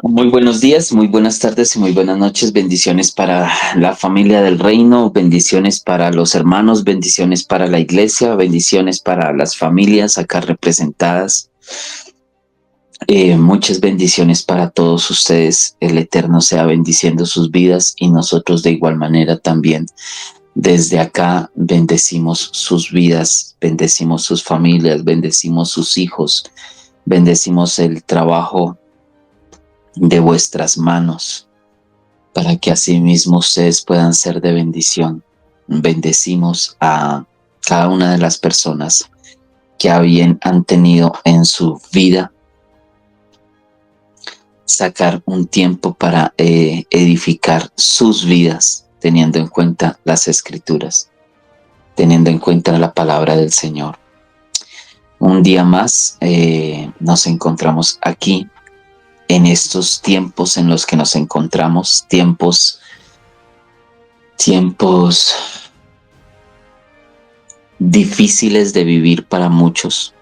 Muy buenos días, muy buenas tardes y muy buenas noches. Bendiciones para la familia del reino, bendiciones para los hermanos, bendiciones para la iglesia, bendiciones para las familias acá representadas. Muchas bendiciones para todos ustedes. El Eterno sea bendiciendo sus vidas y nosotros de igual manera también. Desde acá bendecimos sus vidas, bendecimos sus familias, bendecimos sus hijos, bendecimos el trabajo de vuestras manos, para que asimismo ustedes puedan ser de bendición. Bendecimos a cada una de las personas que a bien han tenido en su vida sacar un tiempo para edificar sus vidas, teniendo en cuenta las escrituras, teniendo en cuenta la palabra del Señor. Un día más nos encontramos aquí en estos tiempos en los que nos encontramos, tiempos difíciles de vivir para muchos,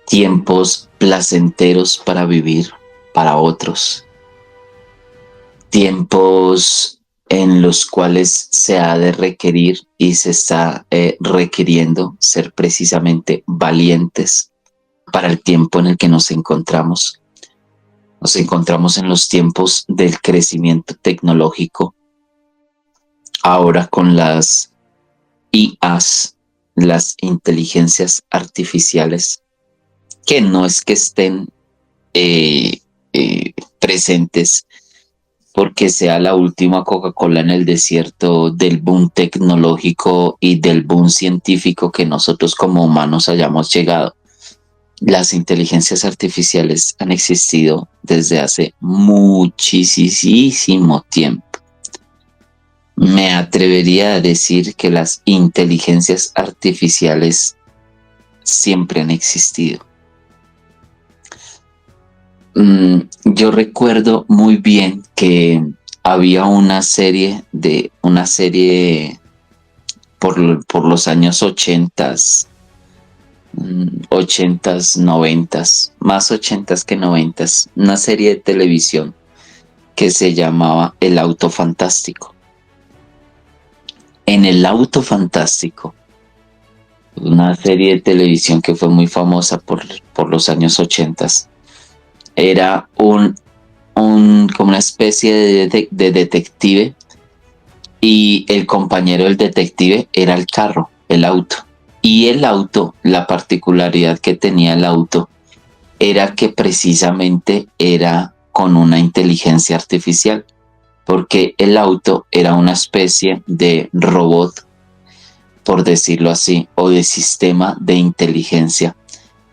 tiempos placenteros para vivir para otros, tiempos en los cuales se ha de requerir y se está requiriendo ser precisamente valientes para el tiempo en el que nos encontramos. Nos encontramos en los tiempos del crecimiento tecnológico, ahora con las IAs, las inteligencias artificiales, que no es que estén presentes porque sea la última Coca-Cola en el desierto del boom tecnológico y del boom científico que nosotros como humanos hayamos llegado. Las inteligencias artificiales han existido desde hace muchísimo tiempo. Me atrevería a decir que las inteligencias artificiales siempre han existido. Yo recuerdo muy bien que había una serie por los años 80s, 80s, 90s, más 80s que 90s, una serie de televisión que se llamaba El Auto Fantástico. En El Auto Fantástico, una serie de televisión que fue muy famosa por los años 80s, era como una especie de detective, y el compañero del detective era el carro, el auto. Y el auto, la particularidad que tenía el auto era que precisamente era con una inteligencia artificial, porque el auto era una especie de robot, por decirlo así, o de sistema de inteligencia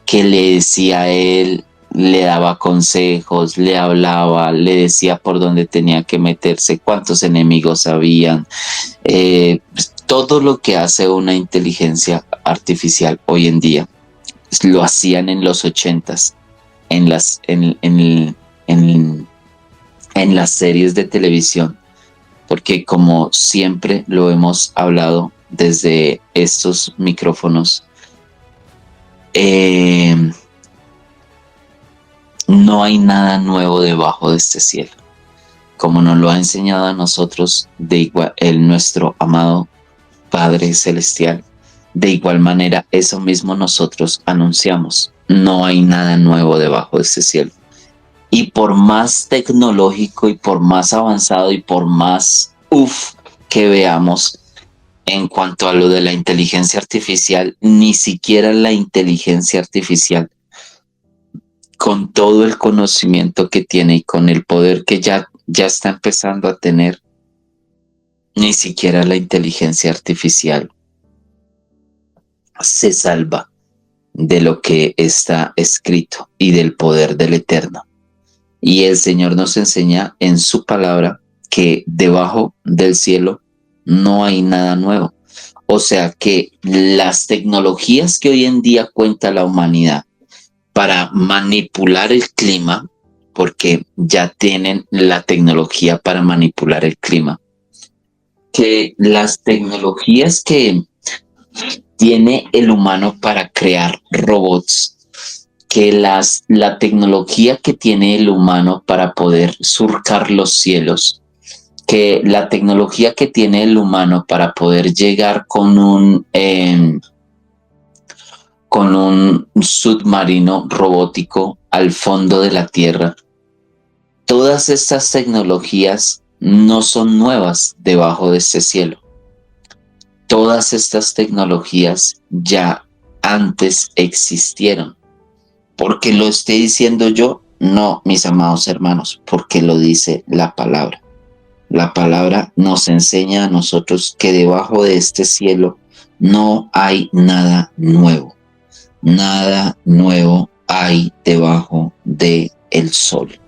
que le decía a él, le daba consejos, le hablaba, le decía por dónde tenía que meterse, cuántos enemigos habían, todo lo que hace una inteligencia artificial hoy en día. Lo hacían en los 80s, en las series de televisión, porque como siempre lo hemos hablado desde estos micrófonos, no hay nada nuevo debajo de este cielo. Como nos lo ha enseñado a nosotros nuestro amado Padre Celestial, de igual manera eso mismo nosotros anunciamos. No hay nada nuevo debajo de este cielo. Y por más tecnológico y por más avanzado y por más que veamos en cuanto a lo de la inteligencia artificial, ni siquiera la inteligencia artificial, con todo el conocimiento que tiene y con el poder que ya está empezando a tener, ni siquiera la inteligencia artificial se salva de lo que está escrito y del poder del Eterno. Y el Señor nos enseña en su palabra que debajo del cielo no hay nada nuevo. O sea que las tecnologías que hoy en día cuenta la humanidad para manipular el clima, porque ya tienen la tecnología para manipular el clima, que las tecnologías que tiene el humano para crear robots que la tecnología que tiene el humano para poder surcar los cielos, que la tecnología que tiene el humano para poder llegar con un submarino robótico al fondo de la Tierra, todas estas tecnologías no son nuevas debajo de este cielo. Todas estas tecnologías ya antes existieron. ¿Porque lo estoy diciendo yo? No, mis amados hermanos, porque lo dice la palabra. La palabra nos enseña a nosotros que debajo de este cielo no hay nada nuevo. Nada nuevo hay debajo del sol.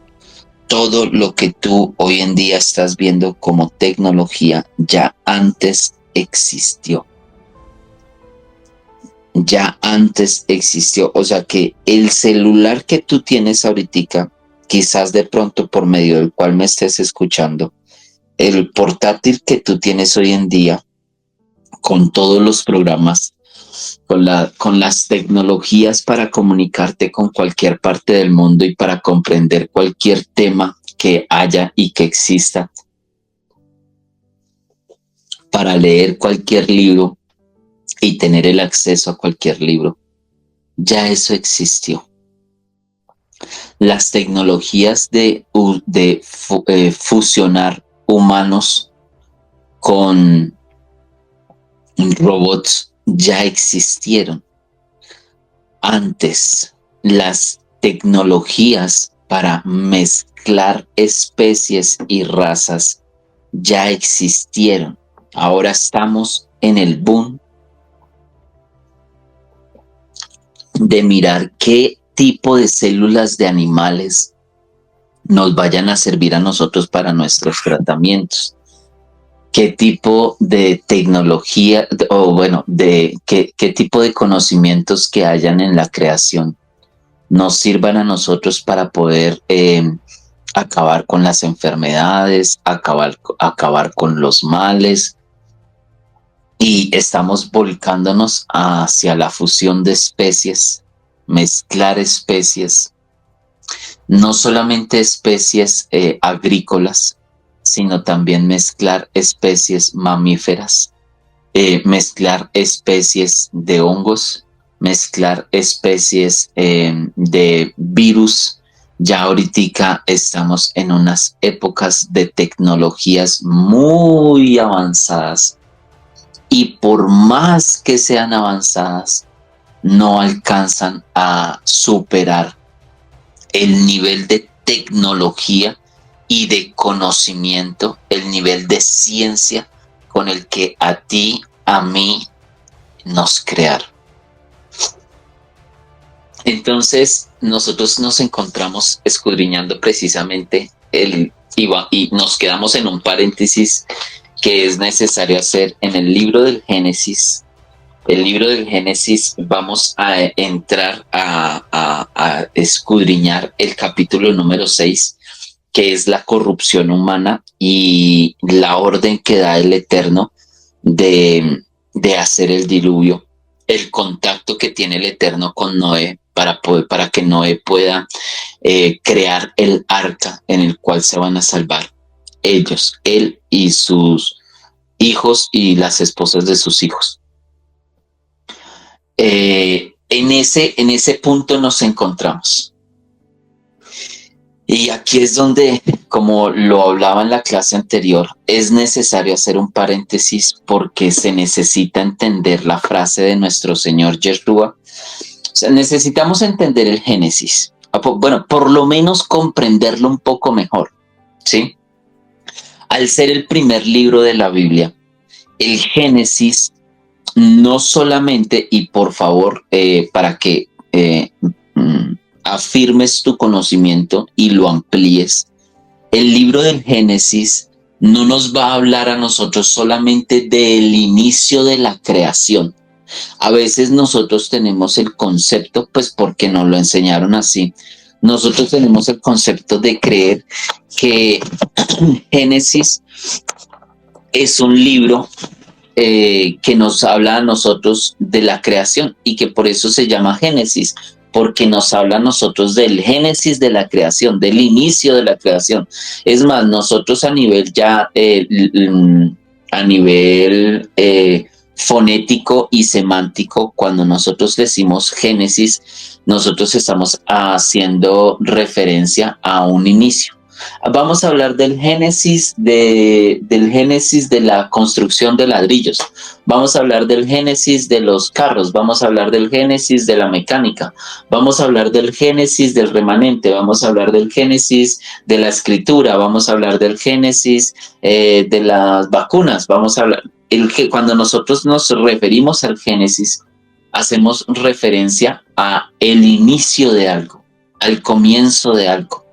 Todo lo que tú hoy en día estás viendo como tecnología ya antes existió. Ya antes existió. O sea que el celular que tú tienes ahorita, quizás de pronto por medio del cual me estés escuchando, el portátil que tú tienes hoy en día, con todos los programas, con las tecnologías para comunicarte con cualquier parte del mundo y para comprender cualquier tema que haya y que exista, para leer cualquier libro y tener el acceso a cualquier libro, ya eso existió. Las tecnologías de fusionar humanos con robots ya existieron. Antes, las tecnologías para mezclar especies y razas ya existieron. Ahora estamos en el boom de mirar qué tipo de células de animales nos vayan a servir a nosotros para nuestros tratamientos. Qué tipo de tecnología qué tipo de conocimientos que hayan en la creación nos sirvan a nosotros para poder acabar con las enfermedades, acabar con los males. Y estamos volcándonos hacia la fusión de especies, mezclar especies, no solamente especies agrícolas, sino también mezclar especies mamíferas, mezclar especies de hongos, mezclar especies de virus. Ya ahorita estamos en unas épocas de tecnologías muy avanzadas y por más que sean avanzadas, no alcanzan a superar el nivel de tecnología y de conocimiento, el nivel de ciencia con el que a ti, a mí, nos crearon. Entonces, nosotros nos encontramos escudriñando precisamente y nos quedamos en un paréntesis que es necesario hacer en el libro del Génesis. El libro del Génesis vamos a entrar a escudriñar el capítulo número 6, que es la corrupción humana y la orden que da el Eterno de hacer el diluvio, el contacto que tiene el Eterno con Noé para que Noé pueda crear el arca en el cual se van a salvar ellos, él y sus hijos y las esposas de sus hijos. En ese punto nos encontramos. Y aquí es donde, como lo hablaba en la clase anterior, es necesario hacer un paréntesis porque se necesita entender la frase de nuestro Señor Yeshua. O sea, necesitamos entender el Génesis. Bueno, por lo menos comprenderlo un poco mejor, ¿sí? Al ser el primer libro de la Biblia, el Génesis no solamente, y por favor, para que afirmes tu conocimiento y lo amplíes, el libro del Génesis no nos va a hablar a nosotros solamente del inicio de la creación. A veces nosotros tenemos el concepto, pues porque nos lo enseñaron así, nosotros tenemos el concepto de creer que Génesis es un libro que nos habla a nosotros de la creación y que por eso se llama Génesis, porque nos habla a nosotros del génesis de la creación, del inicio de la creación. Es más, nosotros a nivel ya, a nivel fonético y semántico, cuando nosotros decimos Génesis, nosotros estamos haciendo referencia a un inicio. Vamos a hablar del génesis de la construcción de ladrillos. Vamos a hablar del génesis de los carros. Vamos a hablar del génesis de la mecánica. Vamos a hablar del génesis del remanente. Vamos a hablar del génesis de la escritura. Vamos a hablar del génesis de las vacunas. Vamos a hablar. Cuando nosotros nos referimos al génesis, hacemos referencia a el inicio de algo, al comienzo de algo.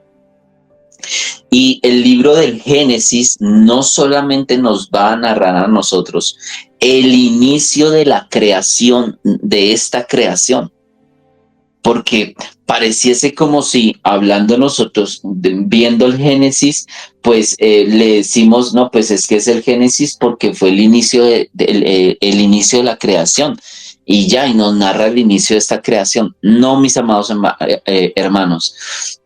Y el libro del Génesis no solamente nos va a narrar a nosotros el inicio de la creación, de esta creación, porque pareciese como si hablando nosotros, viendo el Génesis, pues le decimos, no, pues es que es el Génesis porque fue el inicio el inicio de la creación. Y ya, y nos narra el inicio de esta creación. No, mis amados hermanos,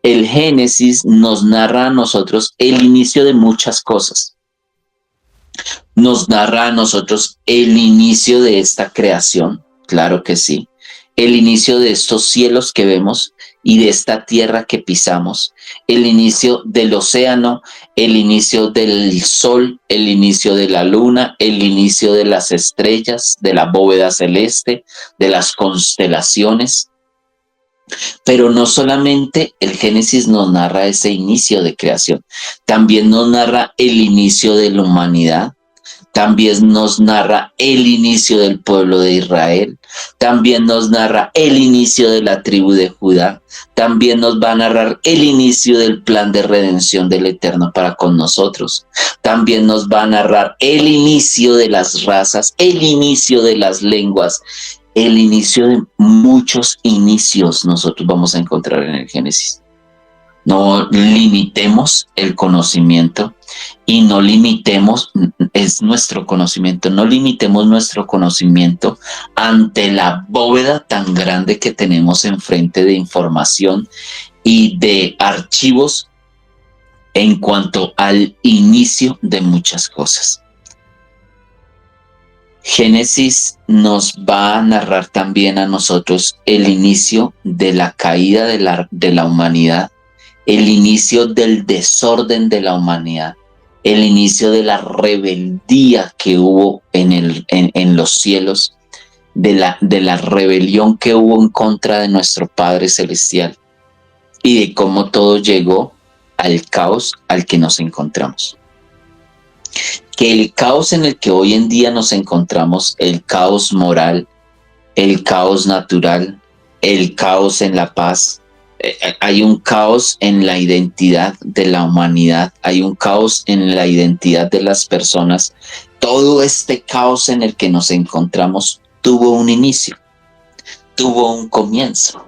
el Génesis nos narra a nosotros el inicio de muchas cosas. Nos narra a nosotros el inicio de esta creación, claro que sí. El inicio de estos cielos que vemos y de esta tierra que pisamos, el inicio del océano, el inicio del sol, el inicio de la luna, el inicio de las estrellas, de la bóveda celeste, de las constelaciones. Pero no solamente el Génesis nos narra ese inicio de creación, también nos narra el inicio de la humanidad, también nos narra el inicio del pueblo de Israel, también nos narra el inicio de la tribu de Judá, también nos va a narrar el inicio del plan de redención del Eterno para con nosotros, también nos va a narrar el inicio de las razas, el inicio de las lenguas, el inicio de muchos inicios nosotros vamos a encontrar en el Génesis. No limitemos el conocimiento y no limitemos, es nuestro conocimiento, no limitemos nuestro conocimiento ante la bóveda tan grande que tenemos enfrente de información y de archivos en cuanto al inicio de muchas cosas. Génesis nos va a narrar también a nosotros el inicio de la caída de la humanidad, el inicio del desorden de la humanidad, el inicio de la rebeldía que hubo en los cielos, de la rebelión que hubo en contra de nuestro Padre Celestial y de cómo todo llegó al caos al que nos encontramos. Que el caos en el que hoy en día nos encontramos, el caos moral, el caos natural, el caos en la paz, hay un caos en la identidad de la humanidad, hay un caos en la identidad de las personas. Todo este caos en el que nos encontramos tuvo un inicio, tuvo un comienzo.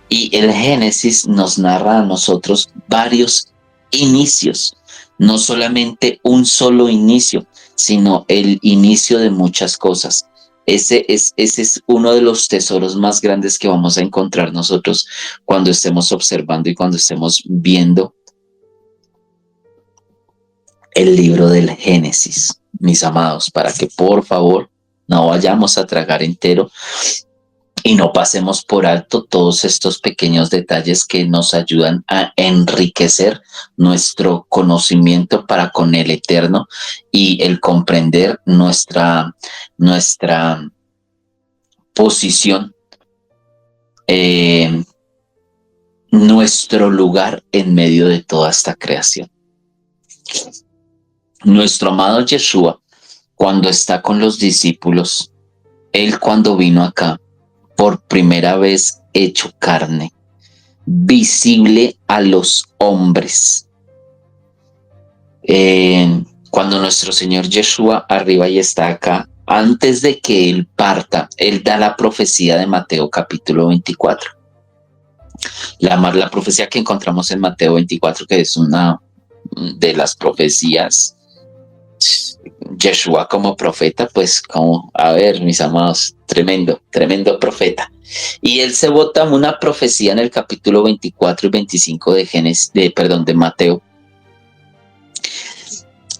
Y el Génesis nos narra a nosotros varios inicios, no solamente un solo inicio, sino el inicio de muchas cosas. Ese es uno de los tesoros más grandes que vamos a encontrar nosotros cuando estemos observando y cuando estemos viendo el libro del Génesis, mis amados, para que por favor no vayamos a tragar entero y no pasemos por alto todos estos pequeños detalles que nos ayudan a enriquecer nuestro conocimiento para con el Eterno y el comprender nuestra posición, nuestro lugar en medio de toda esta creación. Nuestro amado Yeshua, cuando está con los discípulos, él cuando vino acá, por primera vez hecho carne, visible a los hombres. Cuando nuestro Señor Yeshua arriba y está acá, antes de que Él parta, Él da la profecía de Mateo capítulo 24. La profecía que encontramos en Mateo 24, que es una de las profecías, Yeshua como profeta, pues como, a ver, mis amados, tremendo, tremendo profeta. Y él se bota una profecía en el capítulo 24 y 25 de de Mateo.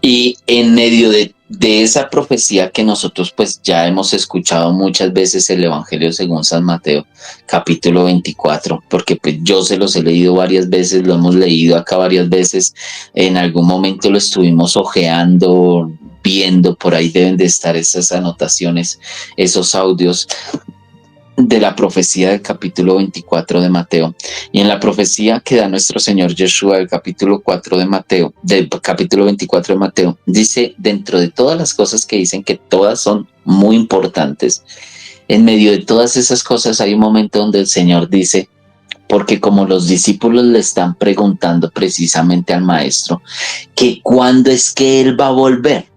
Y en medio de esa profecía que nosotros pues ya hemos escuchado muchas veces el Evangelio según San Mateo, capítulo 24, porque pues yo se los he leído varias veces, lo hemos leído acá varias veces, en algún momento lo estuvimos ojeando, viendo, por ahí deben de estar esas anotaciones, esos audios de la profecía del capítulo 24 de Mateo. Y en la profecía que da nuestro Señor Yeshua del capítulo 4 de Mateo, del capítulo 24 de Mateo, dice, dentro de todas las cosas que dicen que todas son muy importantes, en medio de todas esas cosas hay un momento donde el Señor dice, porque como los discípulos le están preguntando precisamente al maestro, que cuándo es que Él va a volver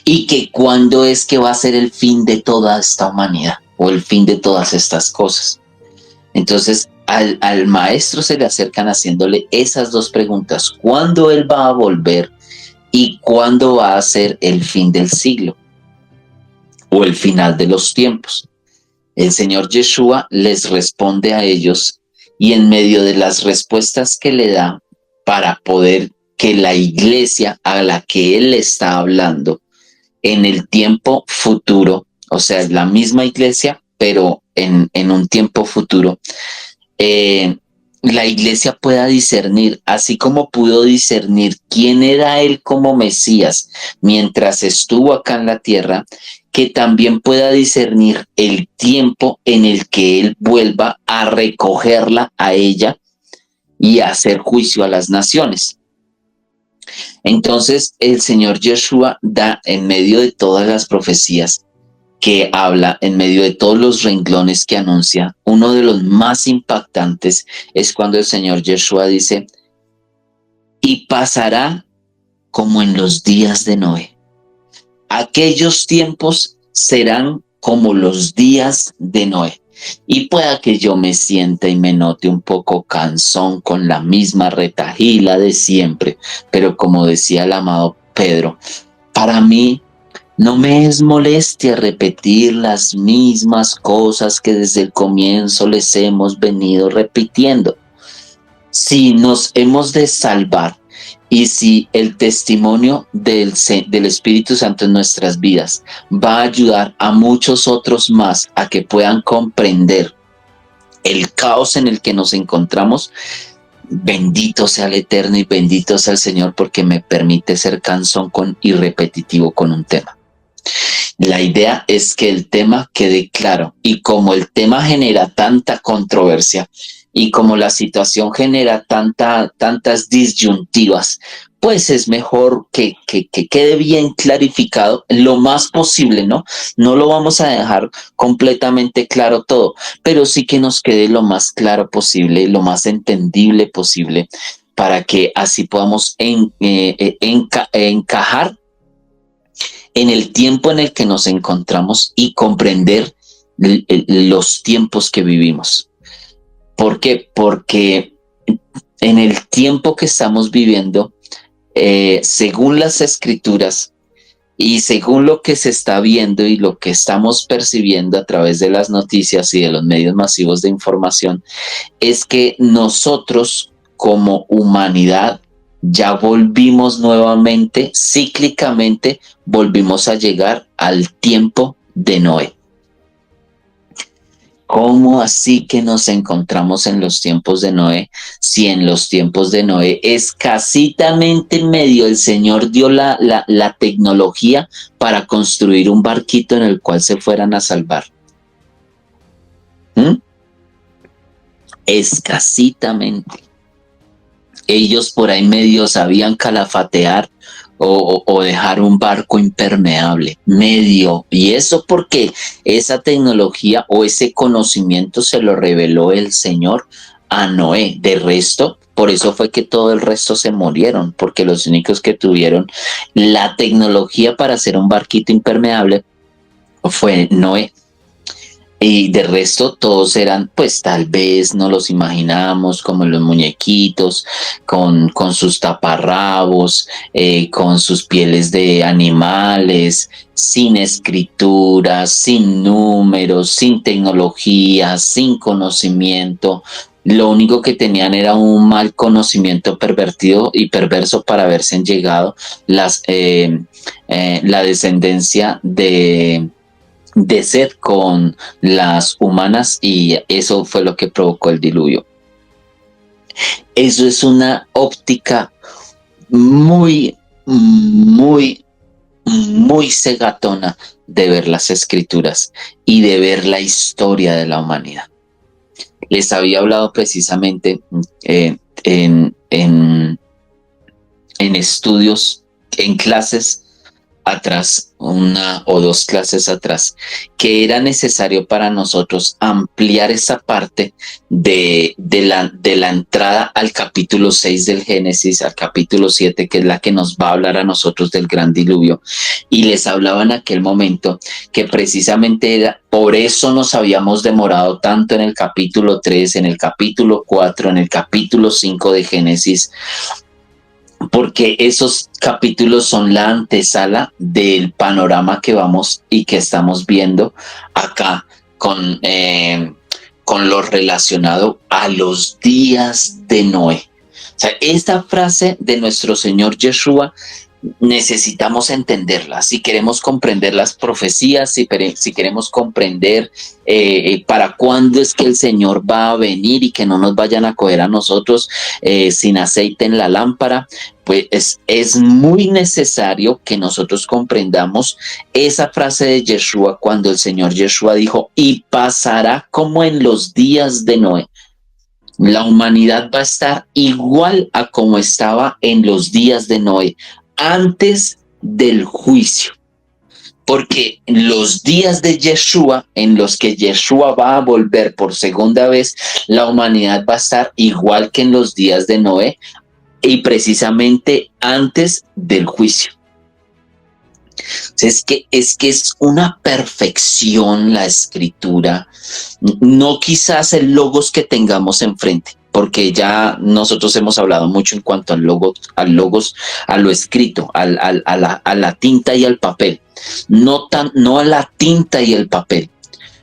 y que cuándo es que va a ser el fin de toda esta humanidad o el fin de todas estas cosas. Entonces al maestro se le acercan haciéndole esas dos preguntas: ¿cuándo él va a volver y cuándo va a ser el fin del siglo o el final de los tiempos? El Señor Yeshua les responde a ellos, y en medio de las respuestas que le da para poder que la iglesia a la que él está hablando en el tiempo futuro, o sea, es la misma iglesia, pero en un tiempo futuro, la iglesia pueda discernir, así como pudo discernir quién era él como Mesías mientras estuvo acá en la tierra, que también pueda discernir el tiempo en el que él vuelva a recogerla a ella y a hacer juicio a las naciones. Entonces el Señor Yeshua da en medio de todas las profecías que habla, en medio de todos los renglones que anuncia, uno de los más impactantes es cuando el Señor Yeshua dice, y pasará como en los días de Noé. Aquellos tiempos serán como los días de Noé. Y pueda que yo me sienta y me note un poco cansón con la misma retahíla de siempre, pero como decía el amado Pedro, para mí no me es molestia repetir las mismas cosas que desde el comienzo les hemos venido repitiendo. Si nos hemos de salvar y si el testimonio del Espíritu Santo en nuestras vidas va a ayudar a muchos otros más a que puedan comprender el caos en el que nos encontramos, bendito sea el Eterno y bendito sea el Señor, porque me permite ser cansón y repetitivo con un tema. La idea es que el tema quede claro, y como el tema genera tanta controversia y como la situación genera tantas disyuntivas, pues es mejor que quede bien clarificado lo más posible, ¿no? No lo vamos a dejar completamente claro todo, pero sí que nos quede lo más claro posible, lo más entendible posible, para que así podamos encajar en el tiempo en el que nos encontramos y comprender los tiempos que vivimos. ¿Por qué? Porque en el tiempo que estamos viviendo, según las escrituras y según lo que se está viendo y lo que estamos percibiendo a través de las noticias y de los medios masivos de información, es que nosotros como humanidad ya volvimos nuevamente, cíclicamente, volvimos a llegar al tiempo de Noé. ¿Cómo así que nos encontramos en los tiempos de Noé? Si en los tiempos de Noé escasitamente medio el Señor dio la tecnología para construir un barquito en el cual se fueran a salvar. Escasitamente. Ellos por ahí medio sabían calafatear o dejar un barco impermeable, medio. Y eso porque esa tecnología o ese conocimiento se lo reveló el Señor a Noé. De resto, por eso fue que todo el resto se murieron, porque los únicos que tuvieron la tecnología para hacer un barquito impermeable fue Noé. Y de resto todos eran, pues tal vez no los imaginamos como los muñequitos, con sus taparrabos, con sus pieles de animales, sin escrituras, sin números, sin tecnología, sin conocimiento. Lo único que tenían era un mal conocimiento pervertido y perverso para haberse llegado la descendencia de Seth con las humanas, y eso fue lo que provocó el diluvio. Eso es una óptica muy, muy, muy cegatona de ver las escrituras y de ver la historia de la humanidad. Les había hablado precisamente en estudios, en clases atrás, una o dos clases atrás, que era necesario para nosotros ampliar esa parte de la entrada al capítulo 6 del Génesis, al capítulo 7, que es la que nos va a hablar a nosotros del gran diluvio. Y les hablaba en aquel momento que precisamente era, por eso nos habíamos demorado tanto en el capítulo 3, en el capítulo 4, en el capítulo 5 de Génesis, porque esos capítulos son la antesala del panorama que vamos y que estamos viendo acá con lo relacionado a los días de Noé. O sea, esta frase de nuestro Señor Yeshua necesitamos entenderla si queremos comprender las profecías, si queremos comprender para cuándo es que el Señor va a venir y que no nos vayan a coger a nosotros sin aceite en la lámpara. Pues es muy necesario que nosotros comprendamos esa frase de Yeshua cuando el Señor Yeshua dijo: y pasará como en los días de Noé. La humanidad va a estar igual a como estaba en los días de Noé, antes del juicio. Porque los días de Yeshua, en los que Yeshua va a volver por segunda vez, la humanidad va a estar igual que en los días de Noé, y precisamente antes del juicio. Es que es una perfección la escritura, no quizás el logos que tengamos enfrente, porque ya nosotros hemos hablado mucho en cuanto al logos, a lo escrito, a la tinta y al papel, no a la tinta y el papel,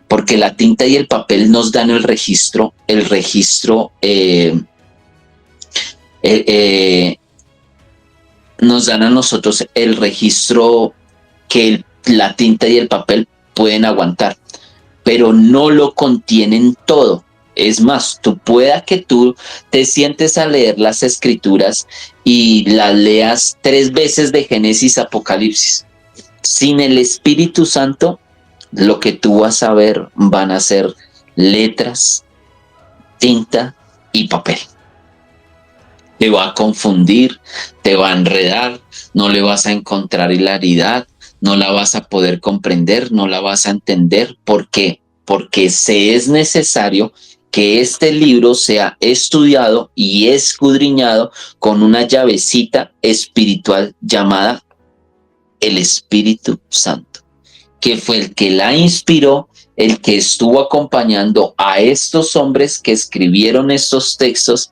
porque la tinta y el papel nos dan el registro nos dan a nosotros el registro que la tinta y el papel pueden aguantar, pero no lo contienen todo. Es más, pueda que tú te sientes a leer las escrituras y las leas 3 veces de Génesis a Apocalipsis. Sin el Espíritu Santo, lo que tú vas a ver van a ser letras, tinta y papel. Te va a confundir, te va a enredar, no le vas a encontrar hilaridad, no la vas a poder comprender, no la vas a entender. ¿Por qué? Porque se es necesario que este libro sea estudiado y escudriñado con una llavecita espiritual llamada el Espíritu Santo, que fue el que la inspiró, el que estuvo acompañando a estos hombres que escribieron estos textos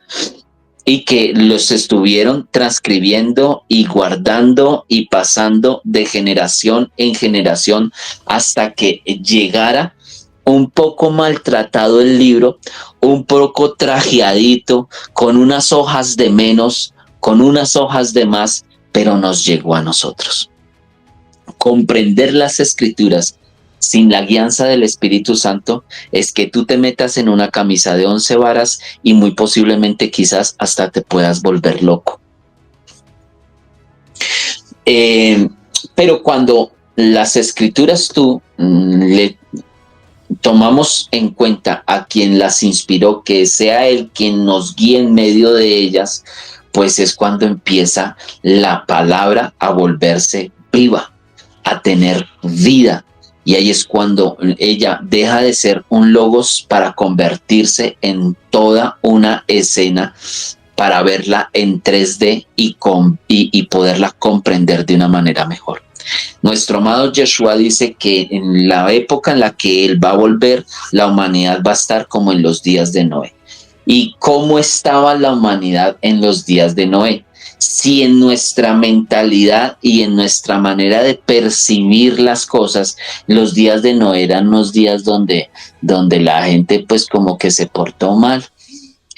y que los estuvieron transcribiendo y guardando y pasando de generación en generación hasta que llegara un poco maltratado el libro, un poco trajeadito, con unas hojas de menos, con unas hojas de más, pero nos llegó a nosotros. Comprender las escrituras sin la guianza del Espíritu Santo es que tú te metas en una camisa de 11 varas y muy posiblemente quizás hasta te puedas volver loco. Pero cuando las escrituras tú le tomamos en cuenta a quien las inspiró, que sea Él quien nos guíe en medio de ellas, pues es cuando empieza la palabra a volverse viva, a tener vida. Y ahí es cuando ella deja de ser un logos para convertirse en toda una escena, para verla en 3D y poderla comprender de una manera mejor. Nuestro amado Yeshua dice que en la época en la que Él va a volver, la humanidad va a estar como en los días de Noé. ¿Y cómo estaba la humanidad en los días de Noé? Si en nuestra mentalidad y en nuestra manera de percibir las cosas, los días de Noé eran unos días donde la gente pues como que se portó mal,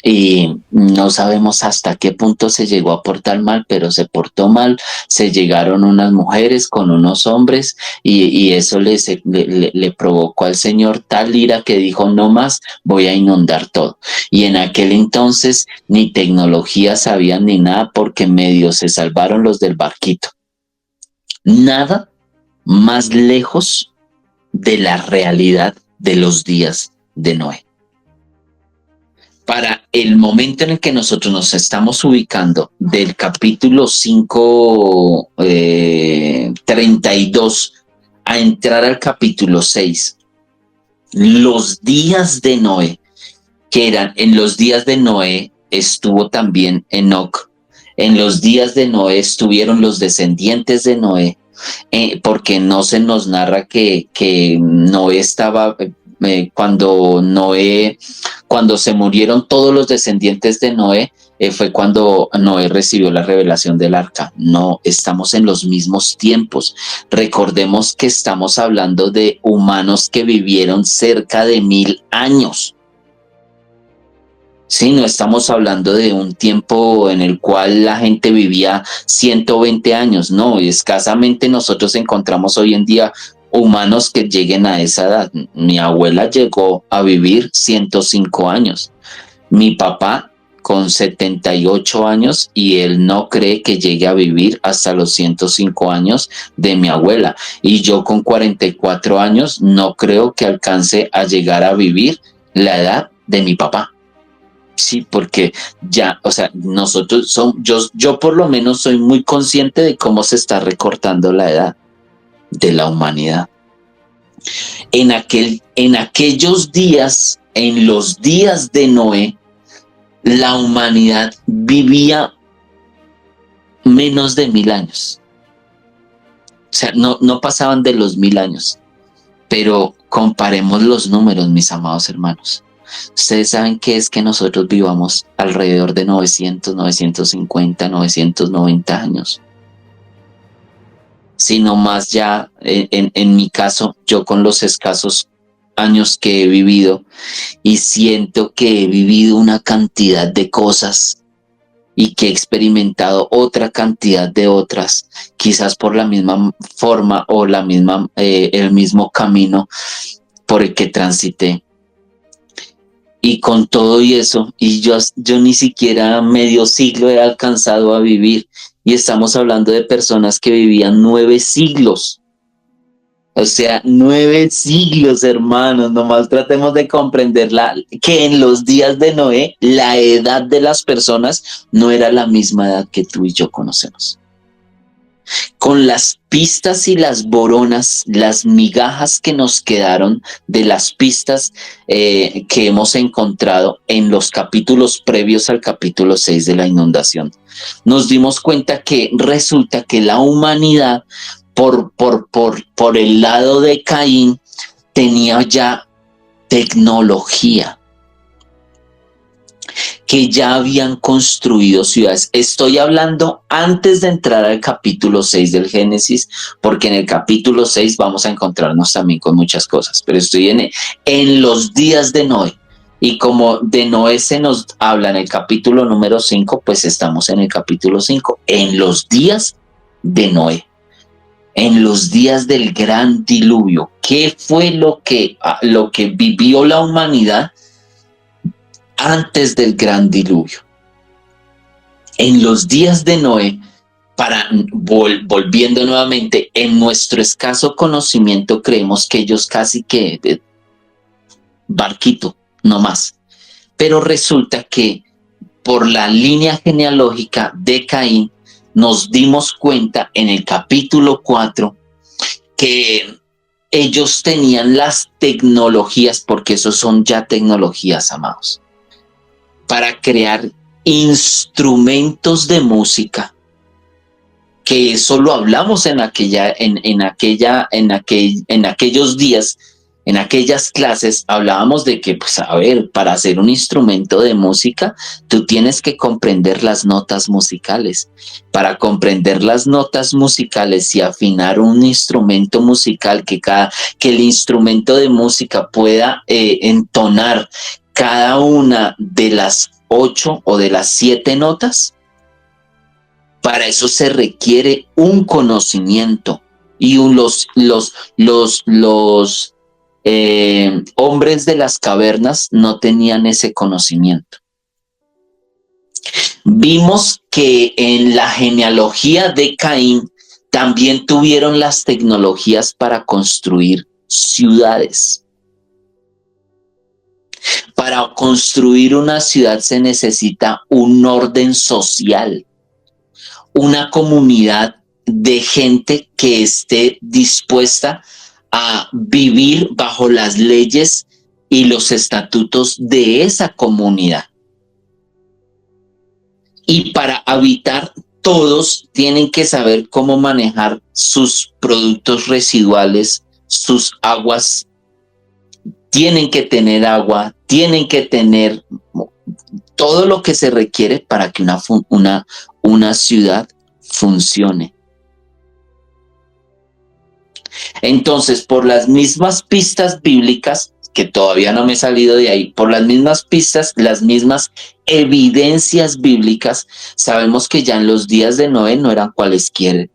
y no sabemos hasta qué punto se llegó a portar mal, pero se portó mal, se llegaron unas mujeres con unos hombres y eso le provocó al Señor tal ira que dijo: no más, voy a inundar todo. Y en aquel entonces ni tecnología sabían ni nada, porque medio se salvaron los del barquito. Nada más lejos de la realidad de los días de Noé. Para el momento en el que nosotros nos estamos ubicando, del capítulo 5, 32, a entrar al capítulo 6, los días de Noé, que eran, en los días de Noé estuvo también Enoc, en los días de Noé estuvieron los descendientes de Noé, porque no se nos narra que Noé estaba... cuando se murieron todos los descendientes de Noé, fue cuando Noé recibió la revelación del arca. No, estamos en los mismos tiempos. Recordemos que estamos hablando de humanos que vivieron cerca de 1000 años. Sí, no estamos hablando de un tiempo en el cual la gente vivía 120 años, no, escasamente nosotros encontramos hoy en día humanos que lleguen a esa edad. Mi abuela llegó a vivir 105 años, mi papá con 78 años, y él no cree que llegue a vivir hasta los 105 años de mi abuela, y yo con 44 años no creo que alcance a llegar a vivir la edad de mi papá. Sí, porque ya, o sea, yo por lo menos soy muy consciente de cómo se está recortando la edad de la humanidad. En aquellos días, en los días de Noé, la humanidad vivía menos de 1000 años. O sea, no pasaban de los 1000 años. Pero comparemos los números, mis amados hermanos. Ustedes saben qué es que nosotros vivamos alrededor de 900, 950, 990 años. Sino más ya, en mi caso, yo con los escasos años que he vivido, y siento que he vivido una cantidad de cosas y que he experimentado otra cantidad de otras, quizás por la misma forma o el mismo camino por el que transité. Y con todo y eso, y yo ni siquiera medio siglo he alcanzado a vivir, y estamos hablando de personas que vivían 9 siglos. O sea, 9 siglos, hermanos. Nomás tratemos de comprenderla, que en los días de Noé, la edad de las personas no era la misma edad que tú y yo conocemos. Con las pistas y las boronas, las migajas que nos quedaron de las pistas que hemos encontrado en los capítulos previos al capítulo 6 de la inundación, nos dimos cuenta que resulta que la humanidad, por el lado de Caín, tenía ya tecnología, que ya habían construido ciudades. Estoy hablando antes de entrar al capítulo 6 del Génesis, porque en el capítulo 6 vamos a encontrarnos también con muchas cosas, pero estoy en los días de Noé. Y como de Noé se nos habla en el capítulo número 5, pues estamos en el capítulo 5, en los días de Noé, en los días del gran diluvio. ¿Qué fue lo que vivió la humanidad antes del gran diluvio? En los días de Noé, volviendo nuevamente, en nuestro escaso conocimiento creemos que ellos casi que barquito, no más. Pero resulta que por la línea genealógica de Caín, nos dimos cuenta en el capítulo 4 que ellos tenían las tecnologías, porque esos son ya tecnologías, amados, para crear instrumentos de música que eso lo hablamos en aquellos días, en aquellas clases, hablábamos de que, pues a ver, para hacer un instrumento de música, tú tienes que comprender las notas musicales. Para comprender las notas musicales y afinar un instrumento musical, que el instrumento de música pueda entonar cada una de las 8 o de las 7 notas, para eso se requiere un conocimiento y los hombres de las cavernas no tenían ese conocimiento. Vimos que en la genealogía de Caín también tuvieron las tecnologías para construir ciudades. Para construir una ciudad se necesita un orden social, una comunidad de gente que esté dispuesta a vivir bajo las leyes y los estatutos de esa comunidad. Y para habitar, todos tienen que saber cómo manejar sus productos residuales, sus aguas. Tienen que tener agua, tienen que tener todo lo que se requiere para que una ciudad funcione. Entonces, por las mismas pistas bíblicas, que todavía no me he salido de ahí, por las mismas pistas, las mismas evidencias bíblicas, sabemos que ya en los días de Noé no eran cualquier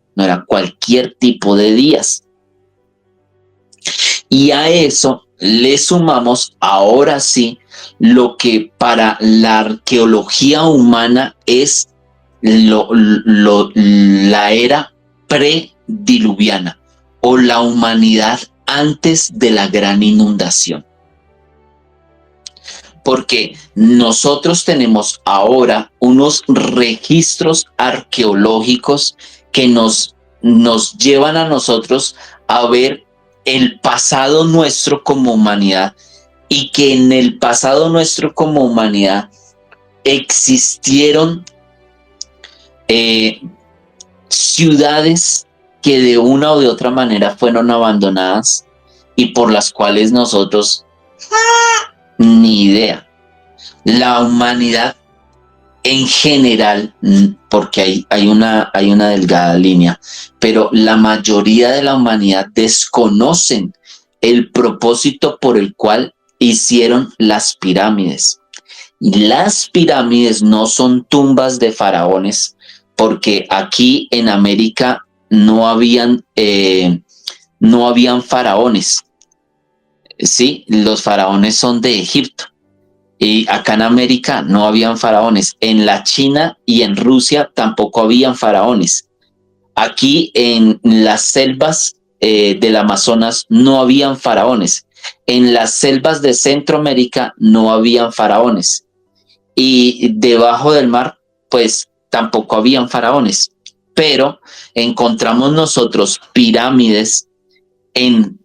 tipo de días. Y a eso le sumamos ahora sí lo que para la arqueología humana es la era prediluviana o la humanidad antes de la gran inundación. Porque nosotros tenemos ahora unos registros arqueológicos que nos llevan a nosotros a ver el pasado nuestro como humanidad, y que en el pasado nuestro como humanidad existieron ciudades que de una o de otra manera fueron abandonadas y por las cuales nosotros ni idea. La humanidad en general, porque hay una delgada línea, pero la mayoría de la humanidad desconocen el propósito por el cual hicieron las pirámides. Y las pirámides no son tumbas de faraones, porque aquí en América no habían faraones. Sí, los faraones son de Egipto. Y acá en América no habían faraones. En la China y en Rusia tampoco habían faraones. Aquí en las selvas del Amazonas no habían faraones. En las selvas de Centroamérica no habían faraones. Y debajo del mar, pues tampoco habían faraones. Pero encontramos nosotros pirámides en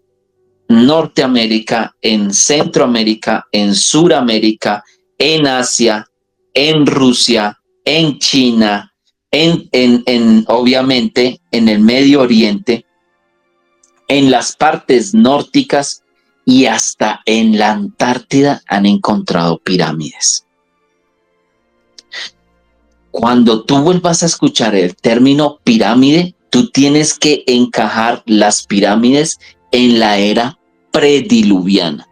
Norteamérica, en Centroamérica, en Suramérica, en Asia, en Rusia, en China, obviamente en el Medio Oriente, en las partes nórdicas y hasta en la Antártida han encontrado pirámides. Cuando tú vuelvas a escuchar el término pirámide, tú tienes que encajar las pirámides en la era prediluviana,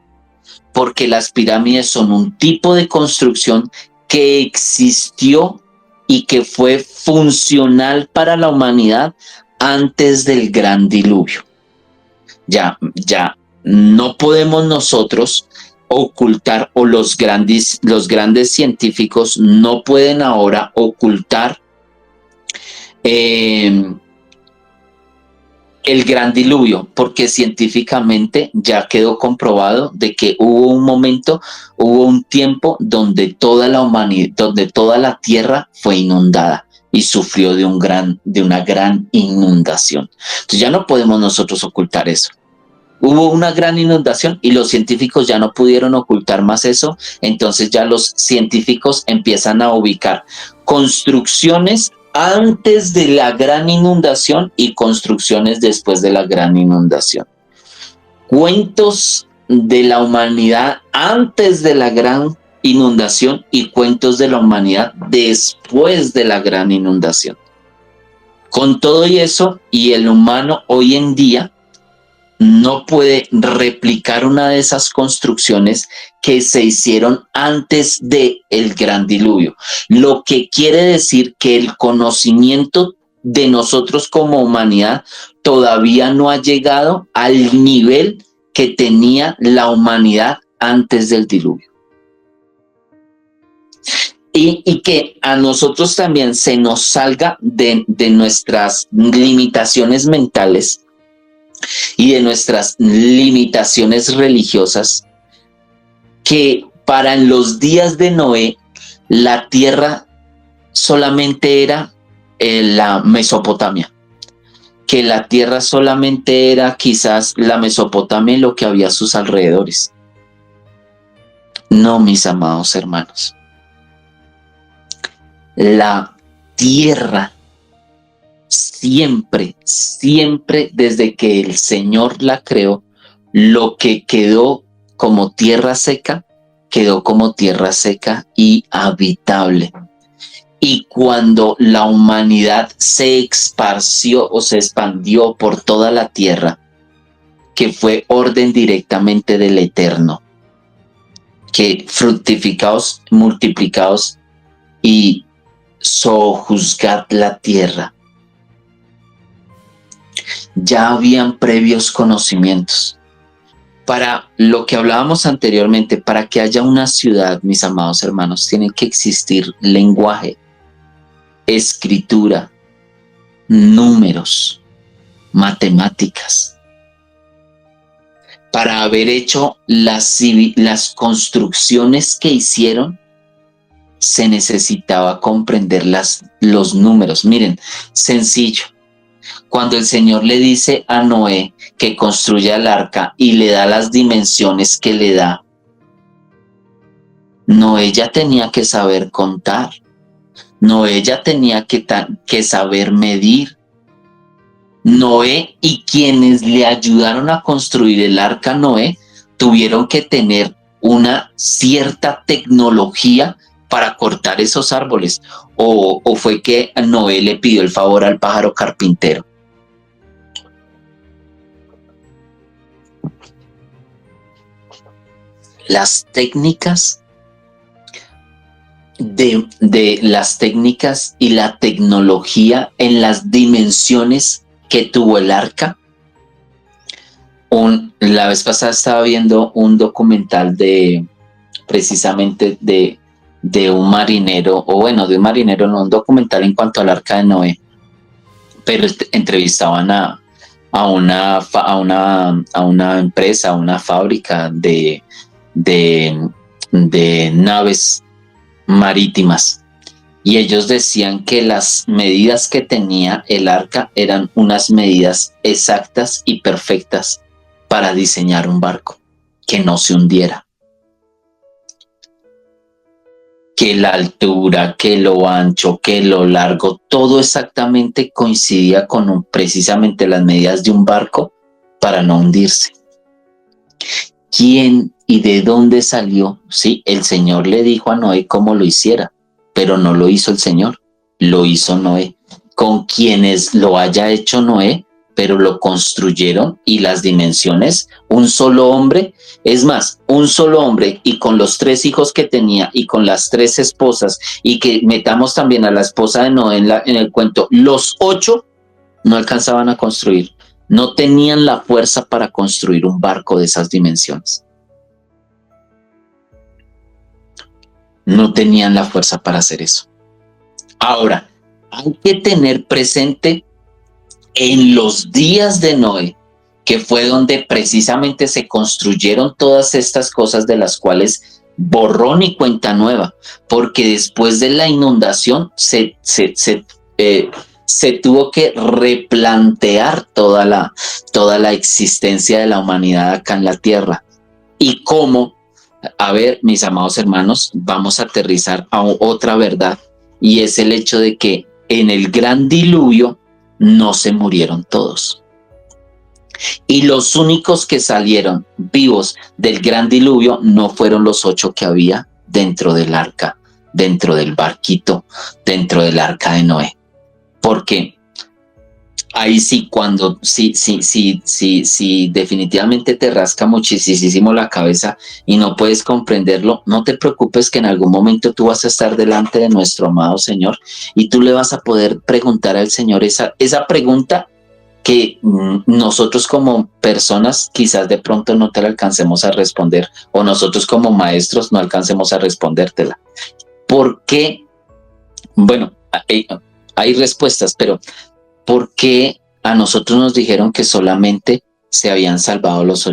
porque las pirámides son un tipo de construcción que existió y que fue funcional para la humanidad antes del gran diluvio. Ya no podemos nosotros ocultar, o los grandes científicos no pueden ahora ocultar el gran diluvio, porque científicamente ya quedó comprobado de que hubo un tiempo donde toda la humanidad, donde toda la tierra fue inundada y sufrió de una gran inundación. Entonces ya no podemos nosotros ocultar eso. Hubo una gran inundación y los científicos ya no pudieron ocultar más eso, entonces ya los científicos empiezan a ubicar construcciones antes de la gran inundación y construcciones después de la gran inundación. Cuentos de la humanidad antes de la gran inundación y cuentos de la humanidad después de la gran inundación. Con todo y eso, y el humano hoy en día no puede replicar una de esas construcciones que se hicieron antes del gran diluvio. Lo que quiere decir que el conocimiento de nosotros como humanidad todavía no ha llegado al nivel que tenía la humanidad antes del diluvio. Y que a nosotros también se nos salga de nuestras limitaciones mentales y de nuestras limitaciones religiosas, que para los días de Noé la tierra solamente era la Mesopotamia, que la tierra solamente era quizás la Mesopotamia y lo que había a sus alrededores. No, mis amados hermanos. La tierra siempre, desde que el Señor la creó, lo que quedó como tierra seca, quedó como tierra seca y habitable. Y cuando la humanidad se esparció o se expandió por toda la tierra, que fue orden directamente del Eterno, que fructificaos, multiplicaos y sojuzgad la tierra. Ya habían previos conocimientos. Para lo que hablábamos anteriormente, para que haya una ciudad, mis amados hermanos, tiene que existir lenguaje, escritura, números, matemáticas. Para haber hecho las construcciones que hicieron, se necesitaba comprender los números. Miren, sencillo. Cuando el Señor le dice a Noé que construya el arca y le da las dimensiones que le da, Noé ya tenía que saber contar. Noé ya tenía que saber medir. Noé y quienes le ayudaron a construir el arca Noé tuvieron que tener una cierta tecnología para cortar esos árboles. O fue que Noé le pidió el favor al pájaro carpintero. Las técnicas de las técnicas y la tecnología en las dimensiones que tuvo el arca. La vez pasada estaba viendo un documental precisamente de un marinero, de un marinero, no, un documental en cuanto al arca de Noé, pero entrevistaban a una empresa, a una fábrica de naves marítimas, y ellos decían que las medidas que tenía el arca eran unas medidas exactas y perfectas para diseñar un barco que no se hundiera. Que la altura, que lo ancho, que lo largo, todo exactamente coincidía con precisamente las medidas de un barco para no hundirse. ¿Quién y de dónde salió? Sí, el Señor le dijo a Noé cómo lo hiciera, pero no lo hizo el Señor, lo hizo Noé. Con quienes lo haya hecho Noé, pero lo construyeron, y las dimensiones, un solo hombre, es más, un solo hombre, y con los 3 hijos que tenía y con las 3 esposas, y que metamos también a la esposa de Noé en el cuento, los 8 no alcanzaban a construir, no tenían la fuerza para construir un barco de esas dimensiones. No tenían la fuerza para hacer eso. Ahora, hay que tener presente en los días de Noé, que fue donde precisamente se construyeron todas estas cosas, de las cuales borrón y cuenta nueva, porque después de la inundación se tuvo que replantear toda la existencia de la humanidad acá en la tierra. Y cómo, a ver, mis amados hermanos, vamos a aterrizar a otra verdad, y es el hecho de que en el gran diluvio no se murieron todos. Y los únicos que salieron vivos del gran diluvio no fueron los 8 que había dentro del arca, dentro del barquito, dentro del arca de Noé. Porque ahí sí, cuando sí, definitivamente te rasca muchísimo la cabeza y no puedes comprenderlo, no te preocupes, que en algún momento tú vas a estar delante de nuestro amado Señor y tú le vas a poder preguntar al Señor esa pregunta que nosotros como personas quizás de pronto no te la alcancemos a responder, o nosotros como maestros no alcancemos a respondértela. ¿Por qué? Bueno, hay respuestas, pero ¿por qué a nosotros nos dijeron que solamente se habían salvado los